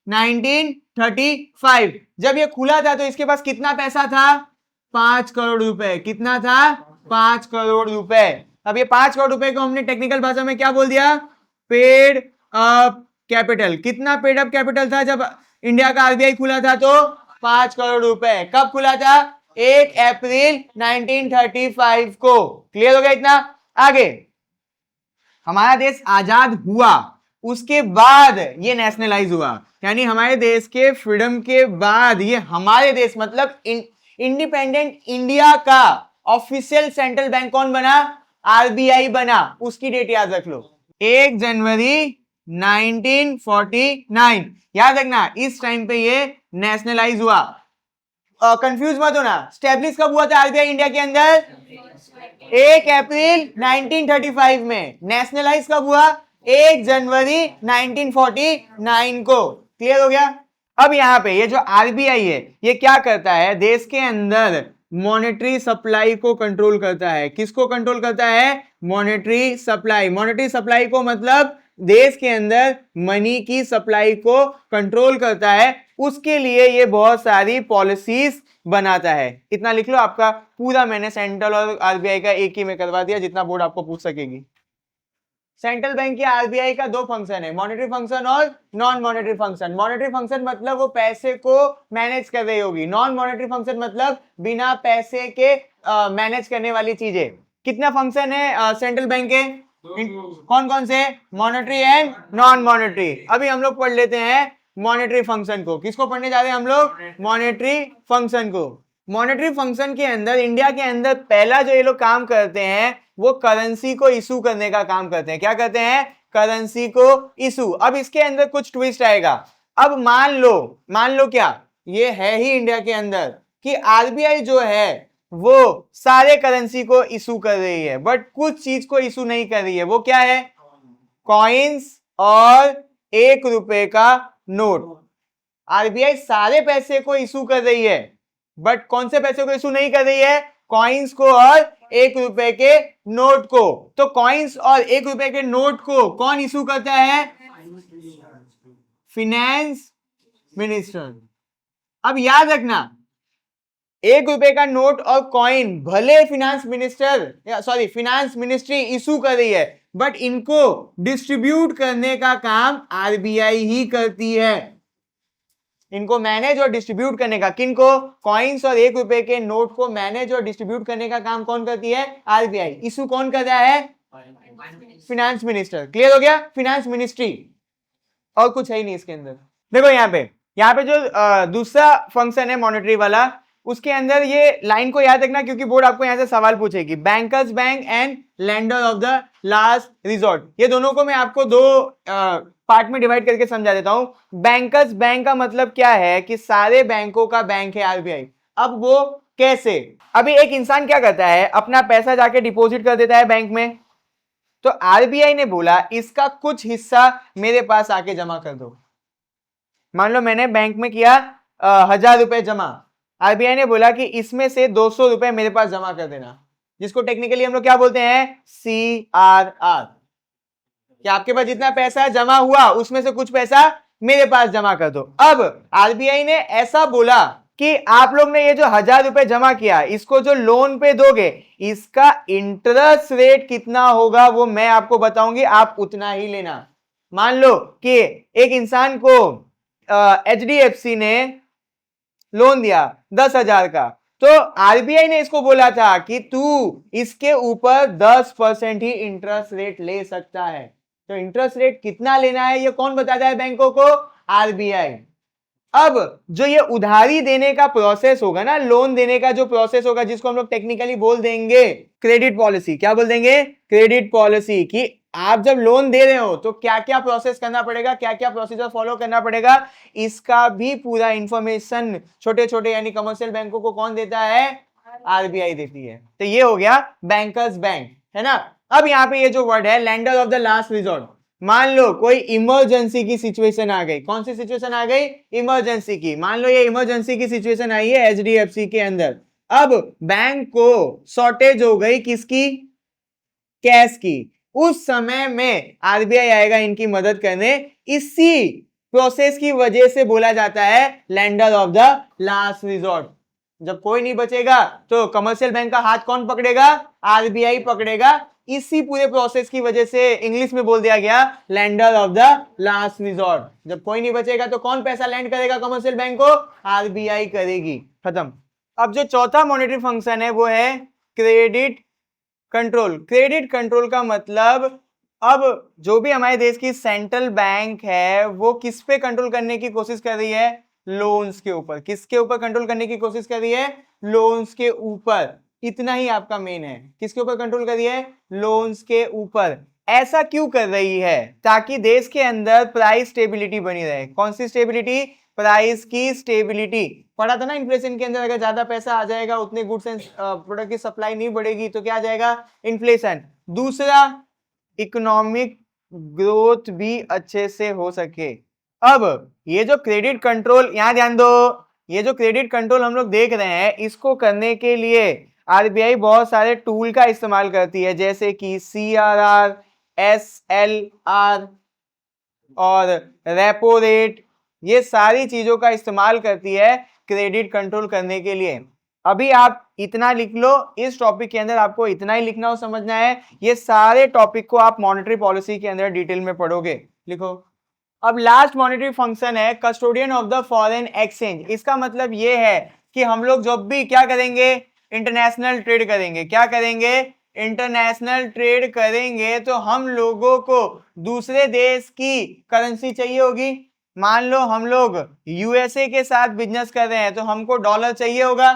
1935। जब ये खुला था तो इसके पास कितना पैसा था? 5 करोड़ रुपए। कितना था? 5 करोड़ रुपए। अब ये 5 करोड़ रुपए को हमने टेक्निकल भाषा में क्या बोल दिया? Paid up capital. कितना पेड अप कैपिटल था जब इंडिया का आरबीआई खुला था? तो 5 करोड़ रुपए। कब खुला था? 1 अप्रैल 1935 को। क्लियर हो गया इतना? आगे, हमारा देश आजाद हुआ उसके बाद ये नेशनलाइज हुआ, यानी हमारे देश के फ्रीडम के बाद ये हमारे देश मतलब इंडिपेंडेंट इंडिया का ऑफिशियल सेंट्रल बैंक कौन बना? आरबीआई बना। उसकी डेट याद रख लो, 1 जनवरी 1949। याद रखना, इस टाइम पे ये नेशनलाइज हुआ। कंफ्यूज मत होना, स्टैब्लिश कब हुआ था आरबीआई इंडिया के अंदर? 1 अप्रैल 1935 में। नेशनलाइज कब हुआ? 1 जनवरी 1949 को। क्लियर हो गया? अब यहाँ पे ये जो आरबीआई है ये क्या करता है? देश के अंदर मॉनेटरी सप्लाई को कंट्रोल करता है। किसको कंट्रोल करता है? Monetary supply. मॉनेटरी सप्लाई को मतलब देश के अंदर मनी की सप्लाई को कंट्रोल करता है। उसके लिए ये बहुत सारी पॉलिसीज बनाता है। इतना लिख लो, आपका पूरा मैंने सेंट्रल और आरबीआई का एक ही में करवा दिया, जितना बोर्ड आपको पूछ सकेगी। सेंट्रल बैंक या आरबीआई का 2 फंक्शन है, मॉनेटरी फंक्शन और non monetary function. Monetary function मतलब वो पैसे को मैनेज कर रही होगी, नॉन मॉनेटरी फंक्शन मतलब बिना पैसे के मैनेज करने वाली चीजें। कितना फंक्शन है सेंट्रल बैंक के? कौन कौन से? Monetary and non monetary. अभी हम लोग पढ़ लेते हैं मॉनेटरी फंक्शन को। किसको पढ़ने जा रहे हैं हम लोग? मॉनेटरी फंक्शन को। मॉनेटरी फंक्शन के अंदर इंडिया के अंदर पहला जो ये लोग काम करते हैं वो करेंसी को इशू करने का काम करते हैं। क्या करते हैं? करेंसी को इशू। अब इसके अंदर कुछ ट्विस्ट आएगा। अब मान लो क्या, ये है ही इंडिया के अंदर कि आरबीआई जो है वो सारे करेंसी को इशू कर रही है, बट कुछ चीज को इशू नहीं कर रही है। वो क्या है? कॉइन्स और 1 रुपए का नोट। आरबीआई सारे पैसे को इशू कर रही है, बट कौन से पैसे को इशू नहीं कर रही है? कॉइन्स को और 1 रुपए के नोट को। तो कॉइन्स और 1 रुपए के नोट को कौन इशू करता है? Finance minister. अब याद रखना, 1 रुपए का नोट और कॉइन भले फिनेंस मिनिस्ट्री इशू कर रही है, बट इनको डिस्ट्रीब्यूट करने का काम आरबीआई ही करती है। इनको मैनेज और डिस्ट्रीब्यूट करने का, किनको? कॉइन्स और 1 रुपए के नोट को मैनेज और डिस्ट्रीब्यूट करने का काम कौन करती है? आरबीआई। इशू कौन कर रहा है? Finance minister. क्लियर हो गया? फिनेंस मिनिस्ट्री, और कुछ है ही नहीं इसके अंदर। देखो यहाँ पे जो दूसरा फंक्शन है मॉनेटरी वाला, उसके अंदर ये लाइन को याद रखना, क्योंकि बोर्ड आपको यहाँ से सवाल पूछेगी। Bankers bank and lender of the last resort, ये दोनों को मैं आपको दो पार्ट में डिवाइड करके समझा देता हूँ। बैंकर्स बैंक का मतलब क्या है कि सारे बैंकों का बैंक है आरबीआई। अब वो कैसे? अभी एक इंसान क्या करता है, अपना पैसा जाके डिपॉजिट कर देता है बैंक में, तो आरबीआई ने बोला इसका कुछ हिस्सा मेरे पास आके जमा कर दो। मान लो मैंने बैंक में किया 1000 रुपए जमा, आरबीआई ने बोला कि इसमें से 200 रुपए मेरे पास जमा कर देना, जिसको टेक्निकली हम लोग क्या बोलते हैं? CRR। कि आपके पास जितना पैसा जमा हुआ उसमें से कुछ पैसा मेरे पास जमा कर दो। अब आरबीआई ने ऐसा बोला कि आप लोग ने ये जो 1000 रुपए जमा किया, इसको जो लोन पे दोगे, इसका इंटरेस्ट रेट कितना होगा वो मैं आपको बताऊंगी, आप उतना ही लेना। मान लो कि एक इंसान को HDFC ने लोन दिया 10,000 का, तो आरबीआई ने इसको बोला था कि तू इसके ऊपर 10% ही इंटरेस्ट रेट ले सकता है। तो इंटरेस्ट रेट कितना लेना है ये कौन बताता है बैंकों को? आरबीआई। अब जो ये उधारी देने का प्रोसेस होगा ना, लोन देने का जो प्रोसेस होगा, जिसको हम लोग टेक्निकली बोल देंगे क्रेडिट पॉलिसी। क्या बोल देंगे? Credit policy. कि आप जब लोन दे रहे हो तो क्या क्या प्रोसेस करना पड़ेगा, क्या क्या प्रोसीजर फॉलो करना पड़ेगा, इसका भी पूरा इंफॉर्मेशन छोटे छोटे यानी कमर्शियल बैंकों को कौन देता है? आरबीआई देती है। तो ये हो गया बैंकर्स बैंक, है ना। अब यहाँ पे ये जो वर्ड है lender of the last resort, मान लो कोई इमरजेंसी की सिचुएशन आ गई। कौन सी सिचुएशन आ गई? इमरजेंसी की। मान लो ये इमरजेंसी की सिचुएशन आई है एचडीएफसी के अंदर। अब बैंक को शॉर्टेज हो गई किसकी? कैश की। उस समय में आरबीआई आएगा इनकी मदद करने। इसी प्रोसेस की वजह से बोला जाता है lender of the last resort. जब कोई नहीं बचेगा तो कमर्शियल बैंक का हाथ कौन पकड़ेगा? आरबीआई पकड़ेगा। इसी पूरे प्रोसेस की वजह से इंग्लिश में बोल दिया गया lender of the last resort. जब कोई नहीं बचेगा तो कौन पैसा लैंड करेगा कमर्शियल बैंक को? आरबीआई करेगी। खत्म। अब जो चौथा मॉनेटरी फंक्शन है वो है क्रेडिट कंट्रोल। क्रेडिट कंट्रोल का मतलब, अब जो भी हमारे देश की सेंट्रल बैंक है वो किस पे कंट्रोल करने की कोशिश कर रही है? लोन्स के ऊपर। किसके ऊपर कंट्रोल करने की कोशिश कर रही है? लोन्स के ऊपर। इतना ही आपका मेन है। किसके ऊपर कंट्रोल कर रही है? लोन्स के ऊपर। ऐसा क्यों कर रही है? ताकि देश के अंदर प्राइस स्टेबिलिटी बनी रहे। कौन सी स्टेबिलिटी? प्राइस की स्टेबिलिटी। पढ़ा था ना इन्फ्लेशन के अंदर, अगर ज्यादा पैसा आ जाएगा उतने गुड्स एंड प्रोडक्ट की सप्लाई नहीं बढ़ेगी तो क्या आ जाएगा? इन्फ्लेशन। दूसरा, इकोनॉमिक ग्रोथ भी अच्छे से हो सके। अब ये जो क्रेडिट कंट्रोल, यहां ध्यान दो, ये जो क्रेडिट कंट्रोल हम लोग देख रहे हैं, इसको करने के लिए आरबीआई बहुत सारे टूल का इस्तेमाल करती है, जैसे कि CRR, SLR और रेपो रेट। ये सारी चीजों का इस्तेमाल करती है क्रेडिट कंट्रोल करने के लिए। अभी आप इतना लिख लो, इस टॉपिक के अंदर आपको इतना ही लिखना हो, समझना है। ये सारे टॉपिक को आप मॉनेटरी पॉलिसी के अंदर डिटेल में पढ़ोगे। लिखो। अब लास्ट मॉनेटरी फंक्शन है custodian of the foreign exchange. इसका मतलब ये है कि हम लोग जब भी क्या करेंगे? इंटरनेशनल ट्रेड करेंगे। क्या करेंगे? इंटरनेशनल ट्रेड करेंगे तो हम लोगों को दूसरे देश की करेंसी चाहिए होगी। मान लो हम लोग यूएसए के साथ बिजनेस कर रहे हैं तो हमको डॉलर चाहिए होगा।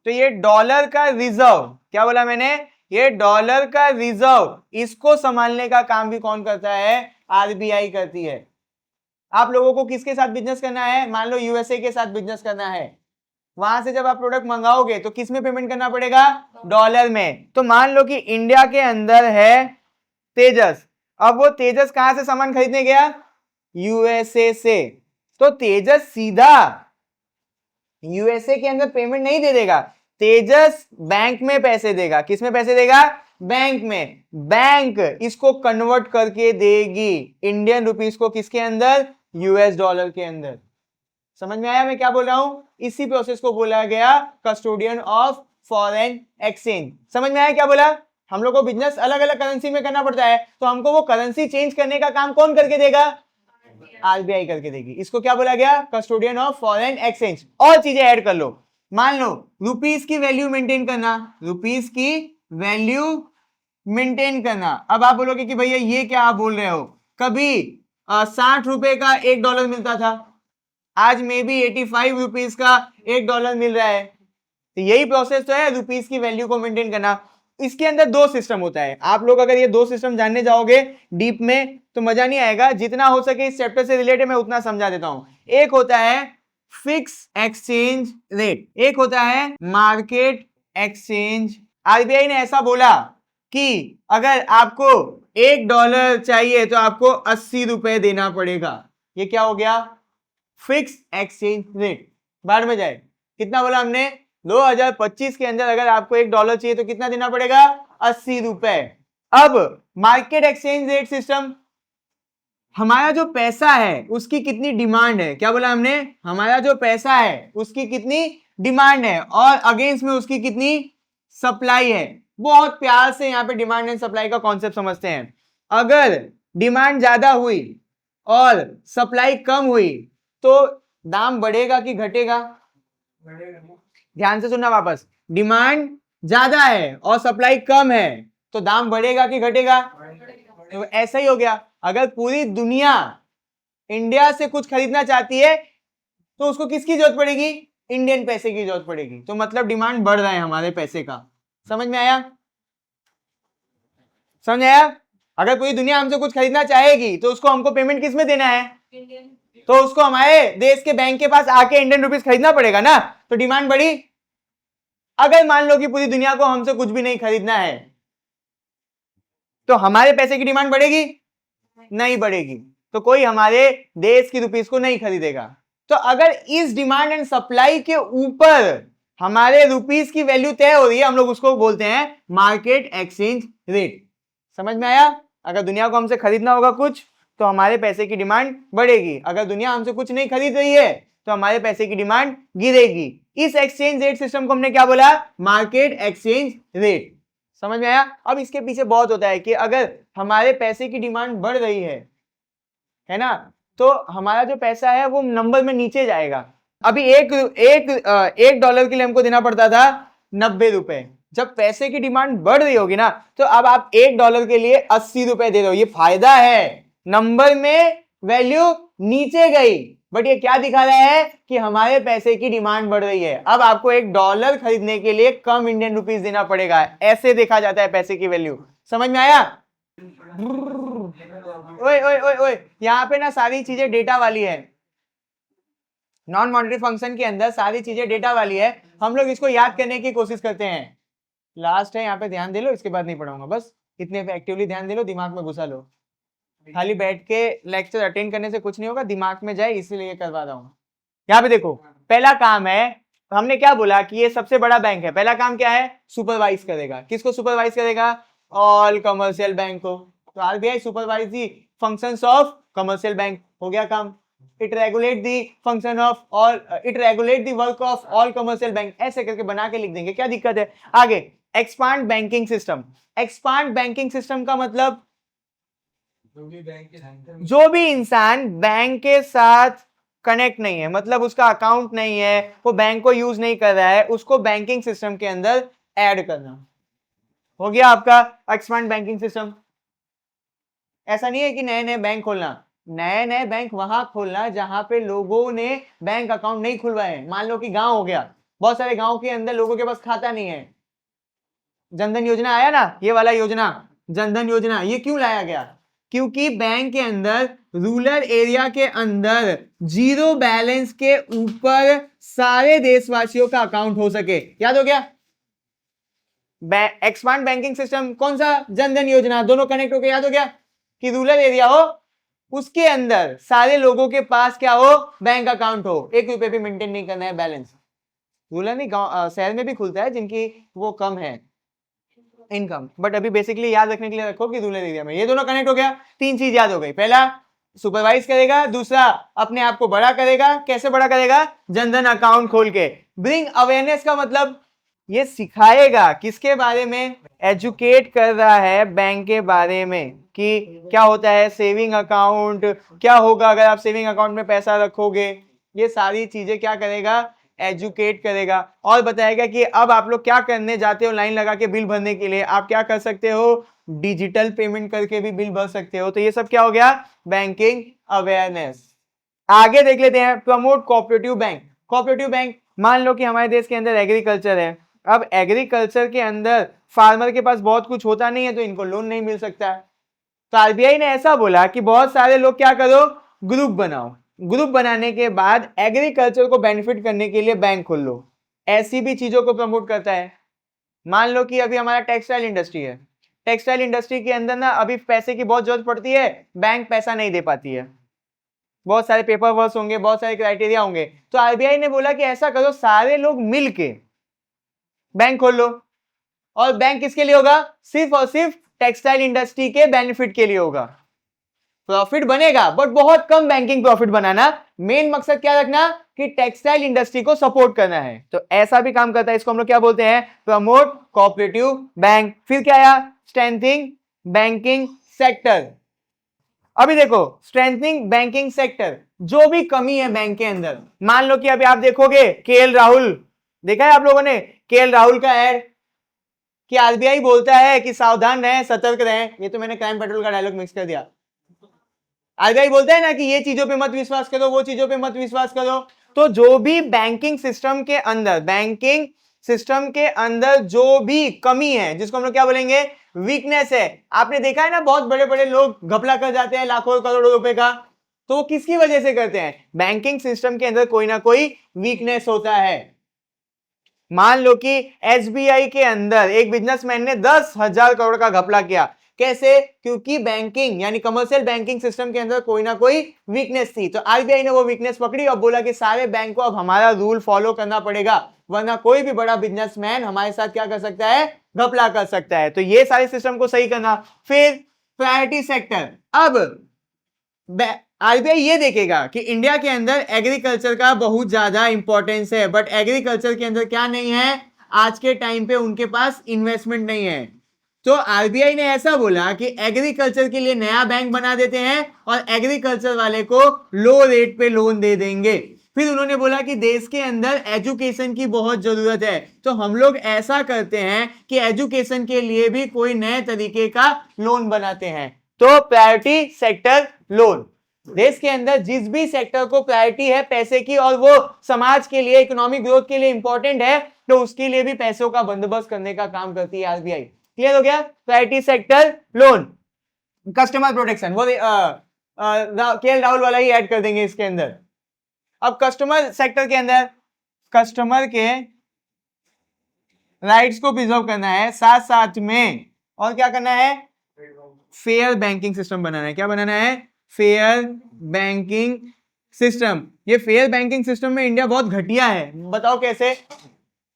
तो ये डॉलर का रिजर्व, क्या बोला मैंने? ये डॉलर का रिजर्व, इसको संभालने का काम भी कौन करता है? आरबीआई करती है। आप लोगों को किसके साथ बिजनेस करना है, मान लो यूएसए के साथ बिजनेस करना है, वहां से जब आप प्रोडक्ट मंगाओगे तो किस में पेमेंट करना पड़ेगा, डॉलर में। तो मान लो कि इंडिया के अंदर है तेजस, अब वो तेजस कहां से सामान खरीदने गया, यूएसए से, तो तेजस सीधा यूएसए के अंदर पेमेंट नहीं दे देगा, तेजस बैंक में पैसे देगा। किस में पैसे देगा, बैंक में। बैंक इसको कन्वर्ट करके देगी इंडियन रुपीस को, किसके अंदर, यूएस डॉलर के अंदर। समझ में आया मैं क्या बोल रहा हूं, इसी प्रोसेस को बोला गया कस्टोडियन ऑफ फॉरेन एक्सचेंज। समझ में आया क्या बोला, हम लोग को बिजनेस अलग अलग करेंसी में करना पड़ता है, तो हमको वो करेंसी चेंज करने का काम कौन करके देगा, आरबीआई करके देगी। इसको क्या बोला गया, कस्टोडियन ऑफ फॉरेन एक्सचेंज। और चीजें ऐड कर लो, मान लो रुपीस की वैल्यू मेंटेन करना, रुपीस की वैल्यू मेंटेन करना। अब आप बोलोगे कि भैया ये क्या आप बोल रहे हो, कभी 60 रुपए का $1 मिलता था, आज मे बी 85 रुपीस का $1 मिल रहा है। तो यही प्रोसेस तो है रुपीस की वैल्यू को मेंटेन करना। इसके अंदर दो सिस्टम होता है, आप लोग अगर ये दो सिस्टम जानने जाओगे डीप में तो मजा नहीं आएगा, जितना हो सके इस चैप्टर से रिलेटेड मैं उतना समझा देता हूं। एक होता है फिक्स एक्सचेंज रेट, एक होता है मार्केट एक्सचेंज। आरबीआई ने ऐसा बोला कि अगर आपको $1 चाहिए तो आपको 80 रुपए देना पड़ेगा। ये क्या हो गया, फिक्स एक्सचेंज रेट। बाहर में जाए, कितना बोला हमने, 2025 के अंदर अगर आपको $1 चाहिए तो कितना देना पड़ेगा, 80 रुपए। अब मार्केट एक्सचेंज रेट सिस्टम, हमारा जो पैसा है उसकी कितनी डिमांड है, क्या बोला हमने, हमारा जो पैसा है उसकी कितनी डिमांड है और अगेंस्ट में उसकी कितनी सप्लाई है। बहुत प्यार से यहाँ पे डिमांड एंड सप्लाई का कॉन्सेप्ट समझते हैं। अगर डिमांड ज्यादा हुई और सप्लाई कम हुई तो दाम बढ़ेगा कि घटेगा, ध्यान से सुनना वापस, डिमांड ज्यादा है और सप्लाई कम है तो दाम बढ़ेगा कि घटेगा, तो ऐसा ही हो गया। अगर पूरी दुनिया इंडिया से कुछ खरीदना चाहती है तो उसको किसकी जरूरत पड़ेगी, इंडियन पैसे की जरूरत पड़ेगी, तो मतलब डिमांड बढ़ रहा है हमारे पैसे का। समझ में आया, समझ आया। अगर पूरी दुनिया हमसे कुछ खरीदना चाहेगी तो उसको हमको पेमेंट किस में देना है, तो उसको हमारे देश के बैंक के पास आके इंडियन रुपीस खरीदना पड़ेगा ना, तो डिमांड बढ़ी। अगर मान लो कि पूरी दुनिया को हमसे कुछ भी नहीं खरीदना है तो हमारे पैसे की डिमांड बढ़ेगी, नहीं बढ़ेगी, तो कोई हमारे देश की रुपीस को नहीं खरीदेगा। तो अगर इस डिमांड एंड सप्लाई के ऊपर हमारे रुपीस की वैल्यू तय हो रही है, हम लोग उसको बोलते हैं मार्केट एक्सचेंज रेट। समझ में आया, अगर दुनिया को हमसे खरीदना होगा कुछ तो हमारे पैसे की डिमांड बढ़ेगी, अगर दुनिया हमसे कुछ नहीं खरीद रही है तो हमारे पैसे की डिमांड गिरेगी। इस एक्सचेंज रेट सिस्टम को हमने क्या बोला, मार्केट एक्सचेंज रेट। समझ में आया। अब इसके पीछे बहुत होता है कि अगर हमारे पैसे की डिमांड बढ़ रही है ना, तो हमारा जो पैसा है वो नंबर में नीचे जाएगा। अभी एक डॉलर के लिए हमको देना पड़ता था 90 रुपए, जब पैसे की डिमांड बढ़ रही होगी ना तो अब आप $1 के लिए 80 रुपए दे रहे हो, ये फायदा है, नंबर में वैल्यू नीचे गई, बट ये क्या दिखा रहा है कि हमारे पैसे की डिमांड बढ़ रही है। अब आपको $1 खरीदने के लिए कम इंडियन रुपीस देना पड़ेगा, ऐसे देखा जाता है पैसे की वैल्यू। समझ में आया। ओए ओए ओए ओए, यहाँ पे ना सारी चीजें डेटा वाली है, नॉन मॉनेटरी फंक्शन के अंदर सारी चीजें डेटा वाली है, हम लोग इसको याद करने की कोशिश करते हैं। लास्ट है, यहाँ पे ध्यान दे लो, इसके बाद नहीं पढ़ाऊंगा, बस इतने पे एक्टिवली ध्यान दे लो, दिमाग में घुसा लो। खाली बैठ के लेक्चर अटेंड करने से कुछ नहीं होगा, दिमाग में जाए इसलिए करवा रहा हूँ। यहाँ पे देखो, पहला काम है, हमने क्या बोला कि ये सबसे बड़ा बैंक है, पहला काम क्या है, सुपरवाइज करेगा। किसको सुपरवाइज करेगा, ऑल कमर्शियल बैंक को। तो RBI supervise the functions of commercial bank, हो गया काम। It regulate the function of all, it regulate the work of all commercial bank, ऐसे करके बना के लिख देंगे, क्या दिक्कत है। आगे expand banking system. Expand banking system का मतलब जो भी इंसान बैंक के साथ कनेक्ट नहीं है, मतलब उसका अकाउंट नहीं है, वो बैंक को यूज नहीं कर रहा है, उसको बैंकिंग सिस्टम के अंदर ऐड करना, हो गया आपका एक्सपांड बैंकिंग सिस्टम। ऐसा नहीं है कि नए नए बैंक खोलना, नए नए बैंक वहां खोलना जहां पे लोगों ने बैंक अकाउंट नहीं खुलवाए हैं। मान लो कि गांव हो गया, बहुत सारे गांव के अंदर लोगों के पास खाता नहीं है, जनधन योजना आया ना, ये वाला योजना जनधन योजना, ये क्यों लाया गया, क्योंकि बैंक के अंदर रूरल एरिया के अंदर जीरो बैलेंस के ऊपर सारे देशवासियों का अकाउंट हो सके। याद हो गया? एक्सपांड बैंकिंग सिस्टम कौन सा? जनधन योजना, दोनों कनेक्ट होकर याद हो गया कि रूरल एरिया हो उसके अंदर सारे लोगों के पास क्या हो? बैंक अकाउंट हो, 1 रुपए भी मेंटेन नहीं करना है बैलेंस। रूरल नहीं, गांव शहर में भी खुलता है जिनकी वो कम है इनकम, बट अभी बेसिकली याद रखने के लिए रखो कि रूरल एरिया में। ये दोनों कनेक्ट हो गया, 3 चीज याद हो गई। पहला सुपरवाइज करेगा, दूसरा अपने आप को बड़ा करेगा। कैसे बड़ा करेगा? जनधन अकाउंट खोल के। ब्रिंग अवेयरनेस का मतलब ये सिखाएगा किसके बारे में? एजुकेट कर रहा है बैंक के बारे में कि क्या होता है सेविंग अकाउंट, क्या होगा अगर आप सेविंग अकाउंट में पैसा रखोगे। ये सारी चीजें क्या करेगा? एजुकेट करेगा और बताएगा कि अब आप लोग क्या करने जाते हो लाइन लगा के बिल भरने के लिए, आप क्या कर सकते हो? डिजिटल पेमेंट करके भी बिल भर सकते हो। तो ये सब क्या हो गया? Banking awareness. आगे देख लेते हैं, promote cooperative bank. Cooperative bank, मान लो कि हमारे देश के अंदर एग्रीकल्चर है। अब एग्रीकल्चर के अंदर फार्मर के पास बहुत कुछ होता नहीं है तो इनको लोन नहीं मिल सकता है। तो आरबीआई ने ऐसा बोला कि बहुत सारे लोग क्या करो? ग्रुप बनाओ। ग्रुप बनाने के बाद एग्रीकल्चर को बेनिफिट करने के लिए बैंक खोल लो। ऐसी भी चीजों को प्रमोट करता है। मान लो कि अभी हमारा टेक्सटाइल इंडस्ट्री है, टेक्सटाइल इंडस्ट्री के अंदर ना अभी पैसे की बहुत जरूरत पड़ती है, बैंक पैसा नहीं दे पाती है, बहुत सारे पेपर वर्क होंगे, बहुत सारे क्राइटेरिया होंगे। तो आरबीआई ने बोला कि ऐसा करो सारे लोग मिलके बैंक खोल लो। और बैंक किसके लिए होगा? सिर्फ और सिर्फ टेक्सटाइल इंडस्ट्री के बेनिफिट के लिए होगा। प्रॉफिट बनेगा बट बहुत कम बैंकिंग प्रॉफिट बनाना, मेन मकसद क्या रखना कि टेक्सटाइल इंडस्ट्री को सपोर्ट करना है। तो ऐसा भी काम करता है, इसको हम लोग क्या बोलते हैं? Promote cooperative bank. फिर क्या आया? Strengthening banking sector. अभी देखो स्ट्रेंथनिंग बैंकिंग सेक्टर, जो भी कमी है बैंक के अंदर, मान लो कि अभी आप देखोगे केएल राहुल, देखा है आप लोगों ने केएल राहुल का एड कि आरबीआई बोलता है कि सावधान रहें, सतर्क रहें। ये तो मैंने क्राइम पेट्रोल का डायलॉग मिक्स कर दिया। आरबीआई बोलता है ना कि ये चीजों पे मत विश्वास करो, वो चीजों पे मत विश्वास करो। तो जो भी बैंकिंग सिस्टम के अंदर, बैंकिंग सिस्टम के अंदर जो भी कमी है, जिसको हम लोग क्या बोलेंगे? वीकनेस है। आपने देखा है ना बहुत बड़े बड़े लोग घपला कर जाते हैं लाखों करोड़ों रुपए का, तो वो किसकी वजह से करते हैं? बैंकिंग सिस्टम के अंदर कोई ना कोई वीकनेस होता है। मान लो कि एसबीआई के अंदर एक बिजनेसमैन ने 10,000 करोड़ का घपला किया। कैसे? क्योंकि बैंकिंग यानी कमर्शियल बैंकिंग सिस्टम के अंदर कोई ना कोई वीकनेस थी। तो आरबीआई ने वो वीकनेस पकड़ी और बोला कि सारे बैंक को अब हमारा रूल फॉलो करना पड़ेगा, वरना कोई भी बड़ा बिजनेसमैन हमारे साथ क्या कर सकता है? घपला कर सकता है। तो ये सारे सिस्टम को सही करना। फिर प्रायोरिटी सेक्टर। अब आरबीआई ये देखेगा कि इंडिया के अंदर एग्रीकल्चर का बहुत ज्यादा इंपॉर्टेंस है, बट एग्रीकल्चर के अंदर क्या नहीं है? आज के टाइम पे उनके पास इन्वेस्टमेंट नहीं है। तो आरबीआई ने ऐसा बोला कि एग्रीकल्चर के लिए नया बैंक बना देते हैं और एग्रीकल्चर वाले को लो रेट पे लोन दे देंगे। फिर उन्होंने बोला कि देश के अंदर एजुकेशन की बहुत जरूरत है, तो हम लोग ऐसा करते हैं कि एजुकेशन के लिए भी कोई नए तरीके का लोन बनाते हैं। तो प्रायोरिटी सेक्टर लोन, देश के अंदर जिस भी सेक्टर को प्रायोरिटी है पैसे की और वो समाज के लिए, इकोनॉमिक ग्रोथ के लिए इंपॉर्टेंट है, तो उसके लिए भी पैसों का बंदोबस्त करने का काम करती है आरबीआई। क्लियर हो गया? Priority sector loan. Customer protection, वो केएल राहुल वाला ही ऐड कर देंगे इसके अंदर। अब कस्टमर सेक्टर के अंदर कस्टमर के राइट्स को प्रिजर्व करना है, साथ साथ में और क्या करना है? फेयर बैंकिंग सिस्टम बनाना है। क्या बनाना है? Fair banking system. ये फेयर बैंकिंग सिस्टम में इंडिया बहुत घटिया है। बताओ कैसे?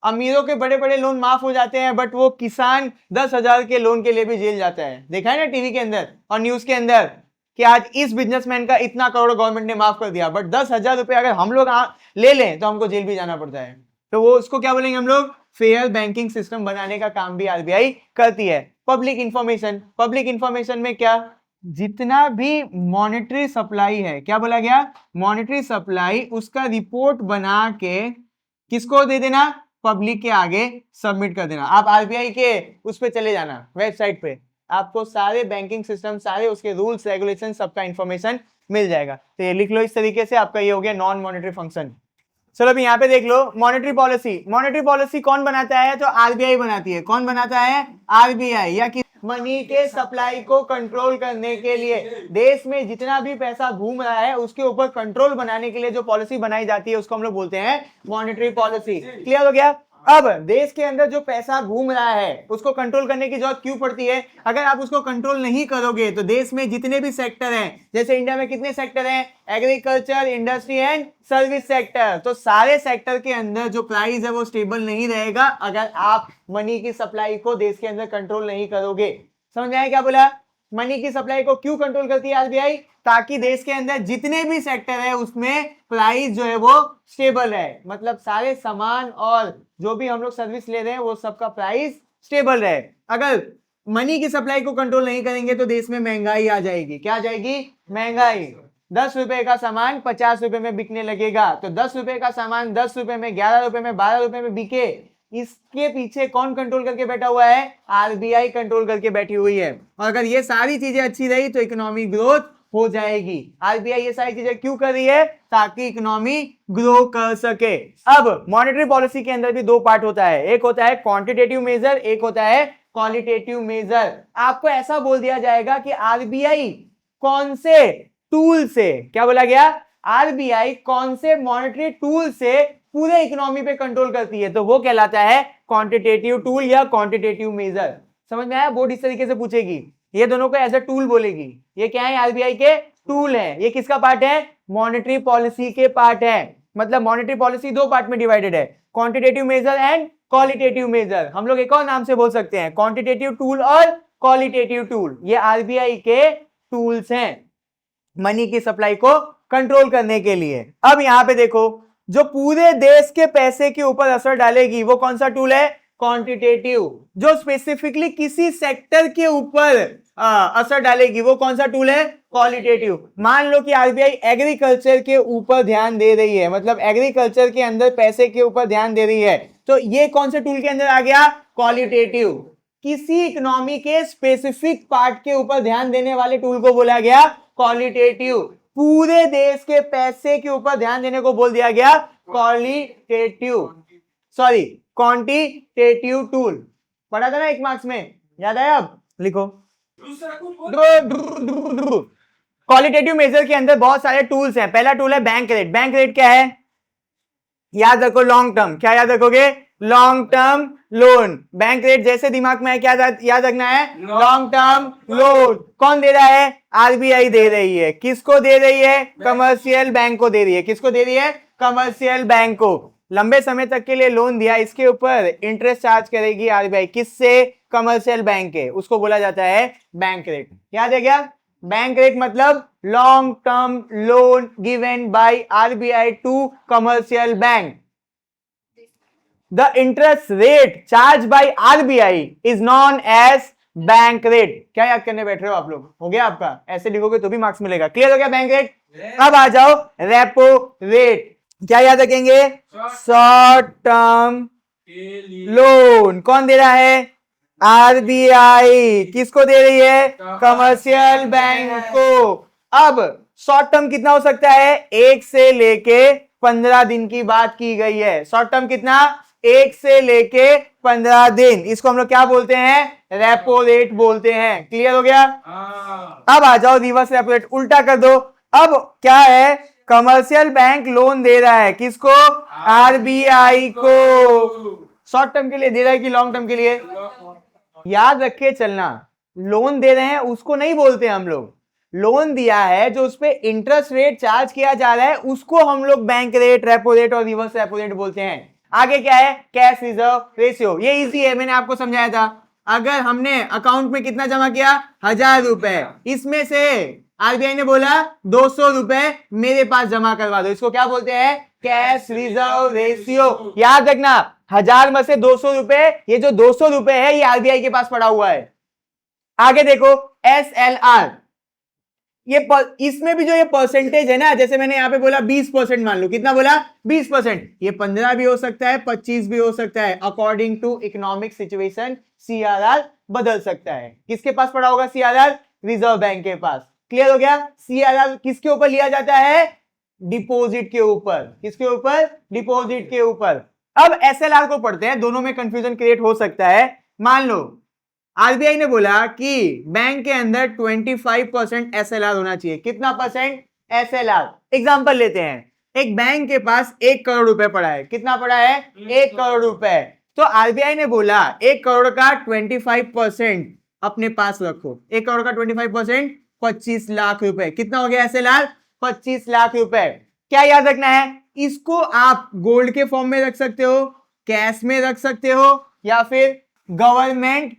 अमीरों के बड़े बड़े लोन माफ हो जाते हैं, बट वो किसान 10,000 के लोन के लिए भी जेल जाता है। देखा है ना टीवी के अंदर और न्यूज के अंदर कि आज इस बिजनेसमैन का इतना करोड़ गवर्नमेंट ने माफ कर दिया, बट 10,000 रुपए अगर हम लोग ले लें तो हमको जेल भी जाना पड़ता है। तो वो उसको क्या बोलेंगे हम लोग? फेयर बैंकिंग सिस्टम बनाने का काम भी आरबीआई करती है। पब्लिक इंफॉर्मेशन, पब्लिक इंफॉर्मेशन में क्या? जितना भी मॉनेटरी सप्लाई है, क्या बोला गया? मॉनेटरी सप्लाई, उसका रिपोर्ट बना के किसको दे देना? पब्लिक के आगे सबमिट कर देना। आप आरबीआई के उस पे चले जाना वेबसाइट पे, आपको सारे बैंकिंग सिस्टम, सारे उसके रूल्स रेगुलेशन, सबका इंफॉर्मेशन मिल जाएगा। तो ये लिख लो इस तरीके से, आपका ये हो गया नॉन मॉनेटरी फंक्शन। चलो अभी यहाँ पे देख लो मॉनेटरी पॉलिसी। मॉनेटरी पॉलिसी कौन बनाता है? तो आरबीआई बनाती है। कौन बनाता है? आरबीआई। या कि मनी के सप्लाई को कंट्रोल करने के लिए। देश में जितना भी पैसा घूम रहा है उसके ऊपर कंट्रोल बनाने के लिए जो पॉलिसी बनाई जाती है उसको हम लोग बोलते हैं मॉनेटरी पॉलिसी। क्लियर हो गया? अब देश के अंदर जो पैसा घूम रहा है उसको कंट्रोल करने की जरूरत क्यों पड़ती है? अगर आप उसको कंट्रोल नहीं करोगे तो देश में जितने भी सेक्टर हैं, जैसे इंडिया में कितने सेक्टर हैं? Agriculture, industry and service sector. तो सारे सेक्टर के अंदर जो प्राइस है वो स्टेबल नहीं रहेगा अगर आप मनी की सप्लाई को देश के अंदर कंट्रोल नहीं करोगे। समझ आए क्या बोला? मनी की सप्लाई को क्यों कंट्रोल करती है आरबीआई? ताकि देश के अंदर जितने भी सेक्टर है उसमें प्राइस जो है वो स्टेबल है, मतलब सारे सामान और जो भी हम लोग सर्विस ले रहे हैं वो सबका प्राइस स्टेबल रहे। अगर मनी की सप्लाई को कंट्रोल नहीं करेंगे तो देश में महंगाई आ जाएगी। क्या आ जाएगी? महंगाई। 10 रुपए का सामान 50 रुपए में बिकने लगेगा, तो 10 रुपए का सामान 10 रुपए में, 11 रुपए में, 12 रुपए में बिके, इसके पीछे कौन कंट्रोल करके बैठा हुआ है? आरबीआई कंट्रोल करके बैठी हुई है। और अगर ये सारी चीजें अच्छी रही तो इकोनॉमी ग्रोथ हो जाएगी। आरबीआई ये सारी चीजें क्यों कर रही है? ताकि इकोनॉमी ग्रो कर सके। अब मॉनेटरी पॉलिसी के अंदर भी दो पार्ट होता है, एक होता है क्वांटिटेटिव मेजर, एक होता है क्वालिटेटिव मेजर। आपको ऐसा बोल दिया जाएगा कि आरबीआई कौन से टूल से, क्या बोला गया? आरबीआई कौन से मॉनेटरी टूल से पूरे इकोनॉमी पे कंट्रोल करती है, तो वो कहलाता है क्वांटिटेटिव टूल या क्वांटिटेटिव मेजर। समझ में आया? बोर्ड इस तरीके से पूछेगी, ये दोनों को एज अ टूल बोलेगी। ये क्या है? आरबीआई के टूल है। ये किसका पार्ट है? मॉनेटरी पॉलिसी के पार्ट है। मतलब मॉनेटरी पॉलिसी दो पार्ट में डिवाइडेड है, quantitative measure and qualitative measure. हम लोग एक और नाम से बोल सकते हैं, क्वांटिटेटिव टूल और क्वालिटेटिव टूल। ये आरबीआई के टूल्स हैं मनी की सप्लाई को कंट्रोल करने के लिए। अब यहां पे देखो, जो पूरे देश के पैसे के ऊपर असर डालेगी वो कौन सा टूल है? क्वांटिटेटिव। जो स्पेसिफिकली किसी सेक्टर के ऊपर असर डालेगी वो कौन सा टूल है? क्वालिटेटिव। मान लो कि आरबीआई एग्रीकल्चर के ऊपर ध्यान दे रही है, मतलब एग्रीकल्चर के अंदर पैसे के ऊपर ध्यान दे रही है, तो ये कौन से टूल के अंदर आ गया? क्वालिटेटिव। किसी इकोनॉमी के स्पेसिफिक पार्ट के ऊपर ध्यान देने वाले टूल को बोला गया क्वालिटेटिव। पूरे देश के पैसे के ऊपर ध्यान देने को बोल दिया गया क्वांटिटेटिव टूल। पढ़ा था ना 1 मार्क्स में, याद आया? अब लिखो। क्वालिटेटिव मेजर के अंदर बहुत सारे टूल्स हैं। पहला टूल है बैंक रेट। बैंक रेट क्या है? याद रखो, लॉन्ग टर्म। क्या याद रखोगे? Long term loan. Bank rate जैसे दिमाग में है, क्या याद रखना है? Long term loan. कौन दे रहा है? आरबीआई दे रही है। किसको दे रही है? कमर्शियल बैंक को दे रही है। किसको दे रही है? कमर्शियल बैंक को। लंबे समय तक के लिए लोन दिया, इसके ऊपर इंटरेस्ट चार्ज करेगी आरबीआई। किससे? कमर्शियल बैंक के। उसको बोला जाता है बैंक रेट। याद है क्या? बैंक रेट मतलब long term loan given by RBI to commercial bank. The interest rate charged by RBI is known as bank rate. क्या याद करने बैठ रहे हो आप लोग? हो गया आपका? ऐसे लिखोगे तो भी मार्क्स मिलेगा। क्लियर हो गया बैंक रेट? अब आ जाओ रेपो रेट। क्या याद रखेंगे? Short term loan. कौन दे रहा है? आरबीआई। किसको दे रही है? कमर्शियल बैंक को। अब शॉर्ट टर्म कितना हो सकता है? 1 से लेके 15 दिन की बात की गई है। शॉर्ट टर्म कितना? 1 से लेके 15 दिन। इसको हम लोग क्या बोलते हैं? रेपो रेट बोलते हैं। क्लियर हो गया? अब आ जाओ रिवर्स रेपो रेट, उल्टा कर दो। अब क्या है? कमर्शियल बैंक लोन दे रहा है। किसको? आरबीआई को। शॉर्ट टर्म के लिए दे रहा है कि लॉन्ग टर्म के लिए? याद रखे चलना, लोन दे रहे हैं उसको नहीं बोलते हम लोग। लोन दिया है, जो उस पर इंटरेस्ट रेट चार्ज किया जा रहा है उसको हम लोग बैंक रेट, रेपो रेट और रिवर्स रेपो रेट बोलते हैं। आगे क्या है? Cash reserve ratio. ये इजी है, मैंने आपको समझाया था। अगर हमने अकाउंट में कितना जमा किया? 1000 रुपए, इसमें से आरबीआई ने बोला 200 रुपए मेरे पास जमा करवा दो, इसको क्या बोलते हैं? Cash reserve ratio. याद रखना, 1000 में से 200 रुपए, ये जो 200 रुपए है ये आरबीआई के पास पड़ा हुआ है। आगे देखो SLR। ये इसमें भी जो ये परसेंटेज है ना, जैसे मैंने यहां पे बोला 20%, मान लो कितना बोला? 20%। ये 15 भी हो सकता है, 25 भी हो सकता है। According to economic situation CRR बदल सकता है। किसके पास पड़ा होगा सीआरआर? रिजर्व बैंक के पास। क्लियर हो गया? सीआरआर किसके ऊपर लिया जाता है? डिपॉजिट के ऊपर। किसके ऊपर? डिपॉजिट के ऊपर। अब एसएलआर को पढ़ते हैं, दोनों में कंफ्यूजन क्रिएट हो सकता है। मान लो आरबीआई ने बोला कि बैंक के अंदर 25% एसएलआर होना चाहिए। कितना परसेंट एसएलआर? एग्जांपल लेते हैं, एक बैंक के पास 1 करोड़ रुपए पड़ा है। कितना पड़ा है? 1 करोड़ रुपए। तो आरबीआई ने बोला 1 करोड़ का 25% अपने पास रखो। 1 करोड़ का 25% 25 लाख रुपए। कितना हो गया एसएलआर? 25 लाख रुपए। क्या याद रखना है? इसको आप गोल्ड के फॉर्म में रख सकते हो, कैश में रख सकते हो, या फिर गवर्नमेंट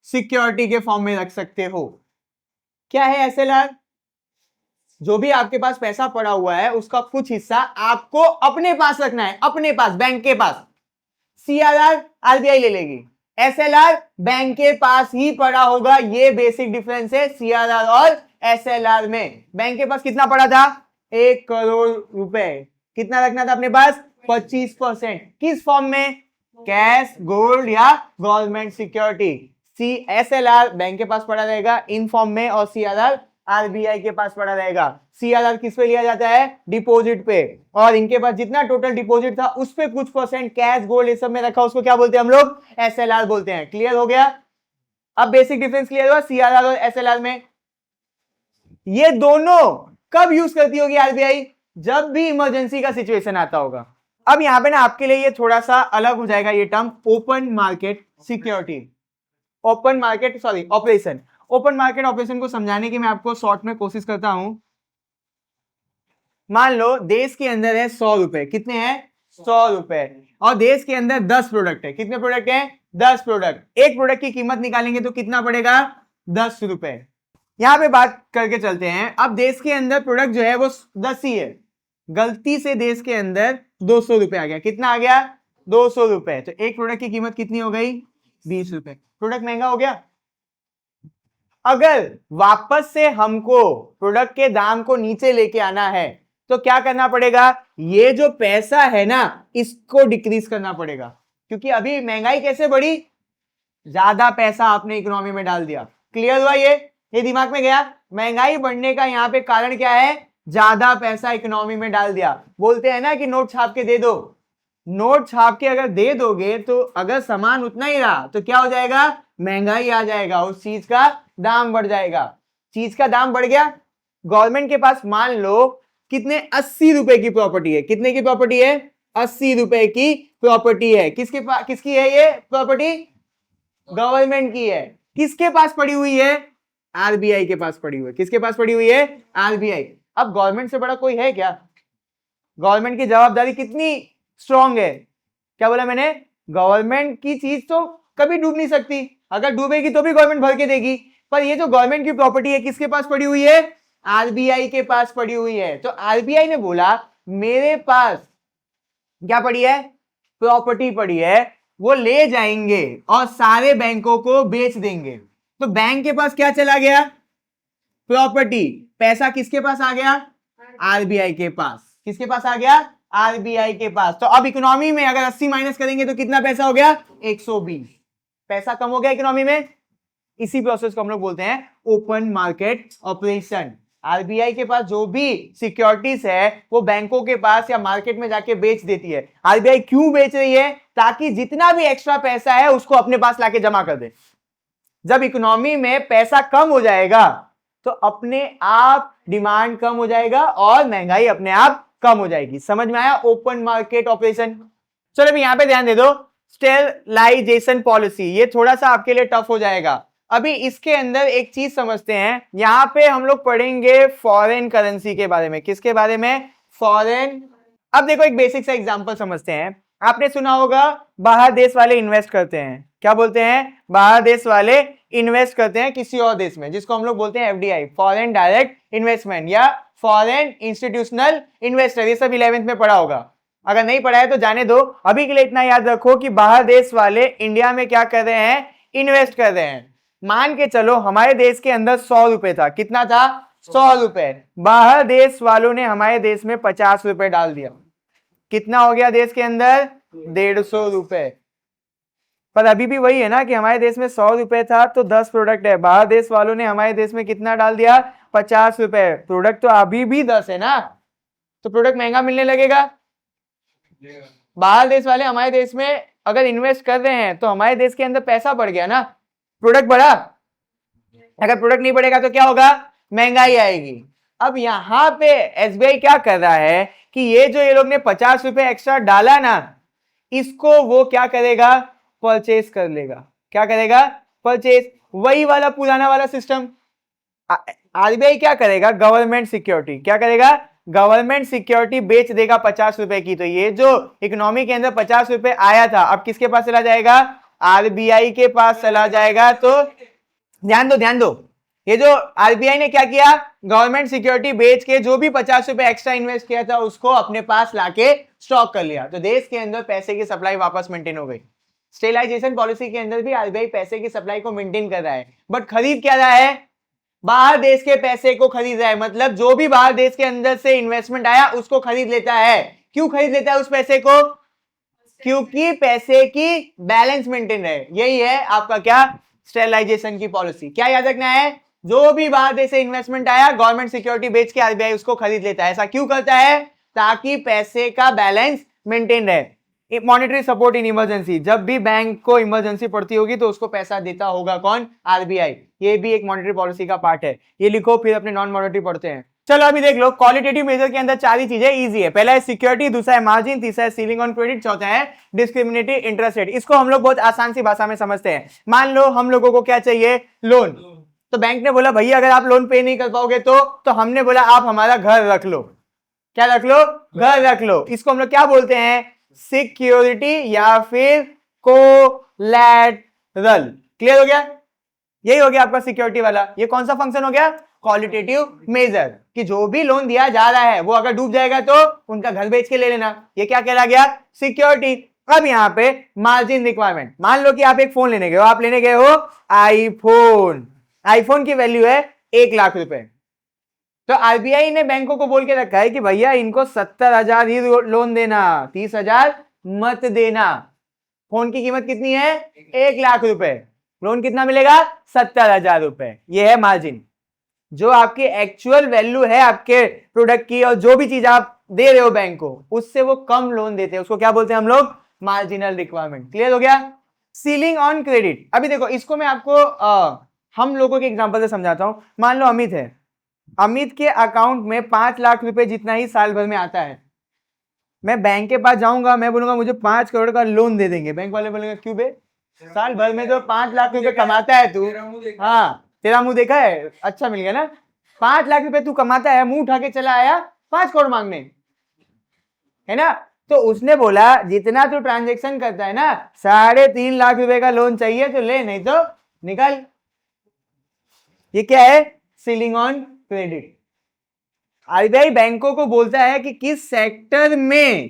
सिक्योरिटी के फॉर्म में रख सकते हो। क्या है एसएलआर? जो भी आपके पास पैसा पड़ा हुआ है उसका कुछ हिस्सा आपको अपने पास रखना है, अपने पास, बैंक के पास। सीआरआर आरबीआई ले लेगी, एसएलआर बैंक के पास ही पड़ा होगा। ये बेसिक डिफरेंस है सीआरआर और एसएलआर में। बैंक के पास कितना पड़ा था? 1 करोड़ रुपए। कितना रखना था अपने पास? 25%। किस फॉर्म में? कैश, गोल्ड या गवर्नमेंट सिक्योरिटी। एसएलआर बैंक के पास पड़ा रहेगा इन फॉर्म में, और सीआरआर आरबीआई के पास पड़ा रहेगा। सीआरआर किस पे लिया जाता है? डिपॉजिट पे। और इनके पास जितना टोटल डिपॉजिट था उस पे कुछ परसेंट कैश, गोल्ड ये सब में रखा, उसको क्या बोलते हैं हम लोग? एसएलआर बोलते हैं। क्लियर हो गया? अब बेसिक डिफरेंस क्लियर हुआ सीआरआर और एसएलआर में। ये दोनों कब यूज करती होगी आरबीआई? जब भी इमरजेंसी का सिचुएशन आता होगा। अब यहां पे ना आपके लिए ये थोड़ा सा अलग हो जाएगा ये term, open market security, open market sorry operation. Open market operation को समझाने की मैं आपको शॉर्ट में कोशिश करता हूं। मान लो देश के अंदर है 100 रुपए। कितने हैं? 100 रुपए। और देश के अंदर 10 प्रोडक्ट है। कितने प्रोडक्ट हैं? 10 प्रोडक्ट। एक प्रोडक्ट की कीमत निकालेंगे तो कितना पड़ेगा? 10 रुपए। यहां पे बात करके चलते हैं। अब देश के अंदर प्रोडक्ट जो है वो 10 ही है, गलती से देश के अंदर 200 रुपए आ गया। कितना आ गया? 200 रुपए। तो एक प्रोडक्ट की कीमत कितनी हो गई? 20 रुपए। प्रोडक्ट महंगा हो गया। अगर वापस से हमको प्रोडक्ट के दाम को नीचे लेके आना है तो क्या करना पड़ेगा? ये जो पैसा है ना इसको डिक्रीज करना पड़ेगा, क्योंकि अभी महंगाई कैसे बढ़ी? ज्यादा पैसा आपने इकोनॉमी में डाल दिया। क्लियर हुआ? ये दिमाग में गया? महंगाई बढ़ने का यहाँ पे कारण क्या है? ज्यादा पैसा इकोनॉमी में डाल दिया। बोलते हैं ना कि नोट छाप के दे दो। नोट छाप के अगर दे दोगे तो अगर सामान उतना ही रहा तो क्या हो जाएगा? महंगाई आ जाएगा, उस चीज का दाम बढ़ जाएगा। चीज का दाम बढ़ गया। गवर्नमेंट के पास मान लो कितने 80 रुपए की प्रॉपर्टी है। कितने की प्रॉपर्टी है? 80 रुपए की प्रॉपर्टी है। किसके पास? किसकी है ये प्रॉपर्टी? गवर्नमेंट की है। किसके पास पड़ी हुई है? आरबीआई के पास पड़ी हुई है। किसके पास पड़ी हुई है? आरबीआई। अब गवर्नमेंट से बड़ा कोई है क्या? गवर्नमेंट की जवाबदारी कितनी स्ट्रांग है? क्या बोला मैंने? गवर्नमेंट की चीज तो कभी डूब नहीं सकती, अगर डूबेगी तो भी गवर्नमेंट भर के देगी। पर ये जो गवर्नमेंट की प्रॉपर्टी है किसके पास पड़ी हुई है? आरबीआई के पास पड़ी हुई है। तो आरबीआई ने बोला मेरे पास क्या पड़ी है? प्रॉपर्टी पड़ी है, वो ले जाएंगे और सारे बैंकों को बेच देंगे। तो बैंक के पास क्या चला गया? प्रॉपर्टी। पैसा किसके पास आ गया? आरबीआई के पास। किसके पास आ गया? आरबीआई के पास। तो अब इकोनॉमी में अगर 80 माइनस करेंगे तो कितना पैसा हो गया? 120। पैसा कम हो गया इकोनॉमी में। इसी प्रोसेस को हम लोग बोलते हैं ओपन मार्केट ऑपरेशन। आरबीआई के पास जो भी सिक्योरिटीज है वो बैंकों के पास या मार्केट में जाके बेच देती है। आरबीआई क्यों बेच रही है? ताकि जितना भी एक्स्ट्रा पैसा है उसको अपने पास लाके जमा कर दे। जब इकोनॉमी में पैसा कम हो जाएगा तो अपने आप डिमांड कम हो जाएगा और महंगाई अपने आप कम हो जाएगी। समझ में आया ओपन मार्केट ऑपरेशन? चलो अभी यहां पे ध्यान दे दो, स्टेरलाइजेशन पॉलिसी। ये थोड़ा सा आपके लिए टफ हो जाएगा। अभी इसके अंदर एक चीज समझते हैं। यहां पे हम लोग पढ़ेंगे फॉरेन करेंसी के बारे में। किसके बारे में? फॉरेन। अब देखो एक बेसिक सा एग्जांपल समझते हैं। आपने सुना होगा बाहर देश वाले इन्वेस्ट करते हैं। क्या बोलते हैं? बाहर देश वाले इन्वेस्ट करते हैं किसी और देश में, जिसको हम लोग बोलते हैं एफडीआई, फॉरेन डायरेक्ट इन्वेस्टमेंट, या फॉरेन इंस्टीट्यूशनल इन्वेस्टर। ये सब 11th में पढ़ा होगा। अगर नहीं पढ़ा है तो जाने दो। अभी के लिए इतना याद रखो कि बाहर देश वाले इंडिया में क्या कर रहे हैं? इन्वेस्ट कर रहे हैं। मान के चलो हमारे देश के अंदर 100 रुपए था। कितना था? 100 रुपए। बाहर देश वालों ने हमारे देश में 50 रुपए डाल दिया। कितना हो गया देश के अंदर? 150 रुपए। पर अभी भी वही है ना कि हमारे देश में 100 रुपए था तो 10 प्रोडक्ट है। बाहर देश वालों ने हमारे देश में कितना डाल दिया? 50 रुपए। प्रोडक्ट तो अभी भी 10 है ना, तो प्रोडक्ट महंगा मिलने लगेगा। बाहर देश वाले हमारे देश में अगर इन्वेस्ट कर रहे हैं तो हमारे देश के अंदर पैसा बढ़ गया ना, प्रोडक्ट बढ़ा, अगर प्रोडक्ट नहीं बढ़ेगा तो क्या होगा, महंगाई आएगी। अब यहां पे एसबीआई क्या कर रहा है कि ये जो ये लोग ने 50 रुपए एक्स्ट्रा डाला ना, इसको वो क्या करेगा, परचेज कर लेगा। क्या करेगा, परचेज। वही वाला पुराना वाला सिस्टम। आरबीआई क्या करेगा, गवर्नमेंट सिक्योरिटी, क्या करेगा, गवर्नमेंट सिक्योरिटी बेच देगा 50 रुपए की। तो ये जो इकोनॉमी के अंदर 50 रुपए आया था, अब किसके पास चला जाएगा, आरबीआई के पास चला जाएगा। तो ध्यान दो, ये जो आरबीआई ने क्या किया, गवर्नमेंट सिक्योरिटी बेच के जो भी 50 रुपए एक्स्ट्रा इन्वेस्ट किया था उसको अपने पास लाके स्टॉक कर लिया। तो देश के अंदर पैसे की सप्लाई वापस मेंटेन हो गई। स्टेलाइजेशन पॉलिसी के अंदर भी आरबीआई पैसे की सप्लाई को मेंटेन कर रहा है, बट खरीद क्या रहा है, बाहर देश के पैसे को खरीद रहा है। मतलब जो भी बाहर देश के अंदर से इन्वेस्टमेंट आया उसको खरीद लेता है। क्यों खरीद लेता है उस पैसे को, क्योंकि पैसे की बैलेंस मेंटेन रहे। यही है आपका क्या, स्टेलाइजेशन की पॉलिसी। क्या याद रखना है, जो भी बाहर देश से इन्वेस्टमेंट आया गवर्नमेंट सिक्योरिटी बेच के आरबीआई उसको खरीद लेता है। ऐसा क्यों करता है, ताकि पैसे का बैलेंस मेंटेन रहे। मॉनेटरी सपोर्ट इन इमरजेंसी, जब भी बैंक को इमरजेंसी पड़ती होगी तो उसको पैसा देता होगा कौन, आरबीआई। ये भी एक मॉनेटरी पॉलिसी का पार्ट है। ये लिखो, फिर अपने नॉन मॉनेटरी पढ़ते हैं। चलो अभी देख लो, क्वालिटेटिव मेजर के अंदर 4 ही चीजें इजी है। पहला है सिक्योरिटी, दूसरा है मार्जिन, तीसरा है सीलिंग ऑन क्रेडिट, चौथा है डिस्क्रिमिनेटरी इंटरेस्ट रेट। इसको हम लोग बहुत आसान सी भाषा में समझते हैं। मान लो हम लोगों को क्या चाहिए, लोन। तो बैंक ने बोला भैया अगर आप लोन पे नहीं कर पाओगे तो हमने बोला आप हमारा घर रख लो। क्या रख लो, घर रख लो। इसको हम लोग क्या बोलते हैं, सिक्योरिटी या फिर कोलैटरल। क्लियर हो गया, यही हो गया आपका सिक्योरिटी वाला। ये कौन सा फंक्शन हो गया, क्वालिटेटिव मेजर, कि जो भी लोन दिया जा रहा है वो अगर डूब जाएगा तो उनका घर बेच के ले लेना। ये क्या कहला गया, सिक्योरिटी। अब यहां पे मार्जिन रिक्वायरमेंट, मान लो कि आप एक फोन लेने गए हो, आप लेने गए हो आईफोन। आईफोन की वैल्यू है 1 लाख रुपए। तो आरबीआई ने बैंकों को बोल के रखा है कि भैया इनको 70,000 ही लोन देना, 30,000 मत देना। फोन की कीमत कितनी है, 1 लाख रुपए, लोन कितना मिलेगा, 70,000 रुपए। ये है मार्जिन, जो आपकी एक्चुअल वैल्यू है आपके प्रोडक्ट की, और जो भी चीज आप दे रहे हो बैंक को उससे वो कम लोन देते हैं, उसको क्या बोलते हैं हम लोग, मार्जिनल रिक्वायरमेंट। क्लियर हो गया। सीलिंग ऑन क्रेडिट, अभी देखो इसको मैं आपको हम लोगों के एग्जांपल से समझाता हूं। मान लो अमित है, अमित के अकाउंट में 5 लाख रुपए जितना ही साल भर में आता है। मैं बैंक के पास जाऊंगा, मैं बोलूंगा मुझे 5 करोड़ का लोन दे देंगे। बैंक वाले बोलेंगे क्यों बे, साल भर में तो 5 लाख रुपए कमाता है तू। हाँ, तेरा मुंह देखा है, अच्छा मिल गया ना। 5 लाख रुपए तू कमाता है, मुंह उठा के चला आया 5 करोड़ मांगने, है ना। तो उसने बोला जितना तू ट्रांजेक्शन करता है ना, 3.5 लाख रुपए का लोन चाहिए तो ले, नहीं तो निकल। ये क्या है, सीलिंग ऑन क्रेडिट। आरबीआई बैंकों को बोलता है कि किस सेक्टर में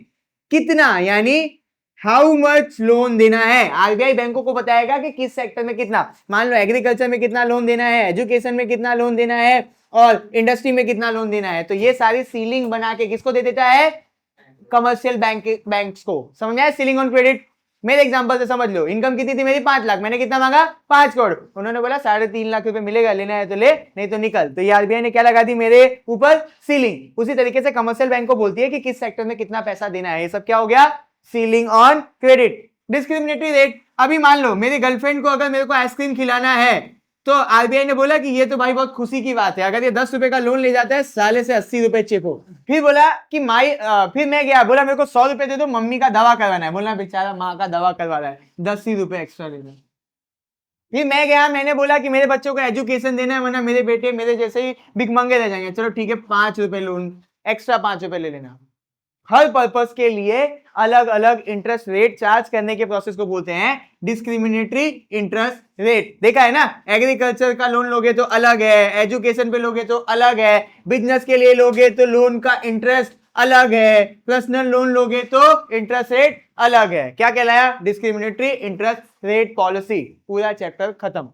कितना, यानी हाउ मच लोन देना है। आरबीआई बैंकों को बताएगा कि किस सेक्टर में कितना। मान लो एग्रीकल्चर में कितना लोन देना है, एजुकेशन में कितना लोन देना है, और इंडस्ट्री में कितना लोन देना है। तो ये सारी सीलिंग बना के किसको दे देता है, कमर्शियल बैंक्स को। समझ आया, सीलिंग ऑन क्रेडिट। मेरे एग्जांपल से समझ लो, इनकम कितनी थी मेरी, 5 लाख, मैंने कितना मांगा, 5 करोड़। उन्होंने बोला 3.5 लाख रुपए मिलेगा, लेना है तो ले, नहीं तो निकल। तो ये आरबीआई ने क्या लगा दी मेरे ऊपर, सीलिंग। उसी तरीके से कमर्शियल बैंक को बोलती है कि किस सेक्टर में कितना पैसा देना है। ये सब क्या हो गया, ceiling on credit. Discriminatory rate, अभी मान लो मेरी गर्लफ्रेंड को अगर मेरे को आइसक्रीम खिलाना है, तो आरबीआई ने बोला कि ये तो भाई बहुत खुशी की बात है, अगर ये 10 रुपए का लोन ले जाता है, साले से 80 रुपए चेक हो। फिर बोला कि फिर मैं गया, बोला मेरे को 100 रुपए दे दो, मम्मी का दवा करवाना है। बोला बेचारा माँ का दवा करवा रहा है, 10 ही रुपए एक्स्ट्रा लेना। फिर मैं गया, मैंने बोला कि मेरे बच्चों को एजुकेशन देना है, वरना मेरे बेटे मेरे जैसे ही भिखमंगे रह जाएंगे। चलो ठीक है, 5 रुपए लोन एक्स्ट्रा, 5 रुपए ले लेना। हर पर्पस के लिए अलग अलग इंटरेस्ट रेट चार्ज करने के प्रोसेस को बोलते हैं डिस्क्रिमिनेटरी इंटरेस्ट रेट। देखा है ना, एग्रीकल्चर का लोन लोगे तो अलग है, एजुकेशन पे लोगे तो अलग है, बिजनेस के लिए लोगे तो लोन का इंटरेस्ट अलग है, पर्सनल लोन लोगे तो इंटरेस्ट रेट अलग है। क्या कहलाया, डिस्क्रिमिनेटरी इंटरेस्ट रेट पॉलिसी। पूरा चैप्टर खत्म।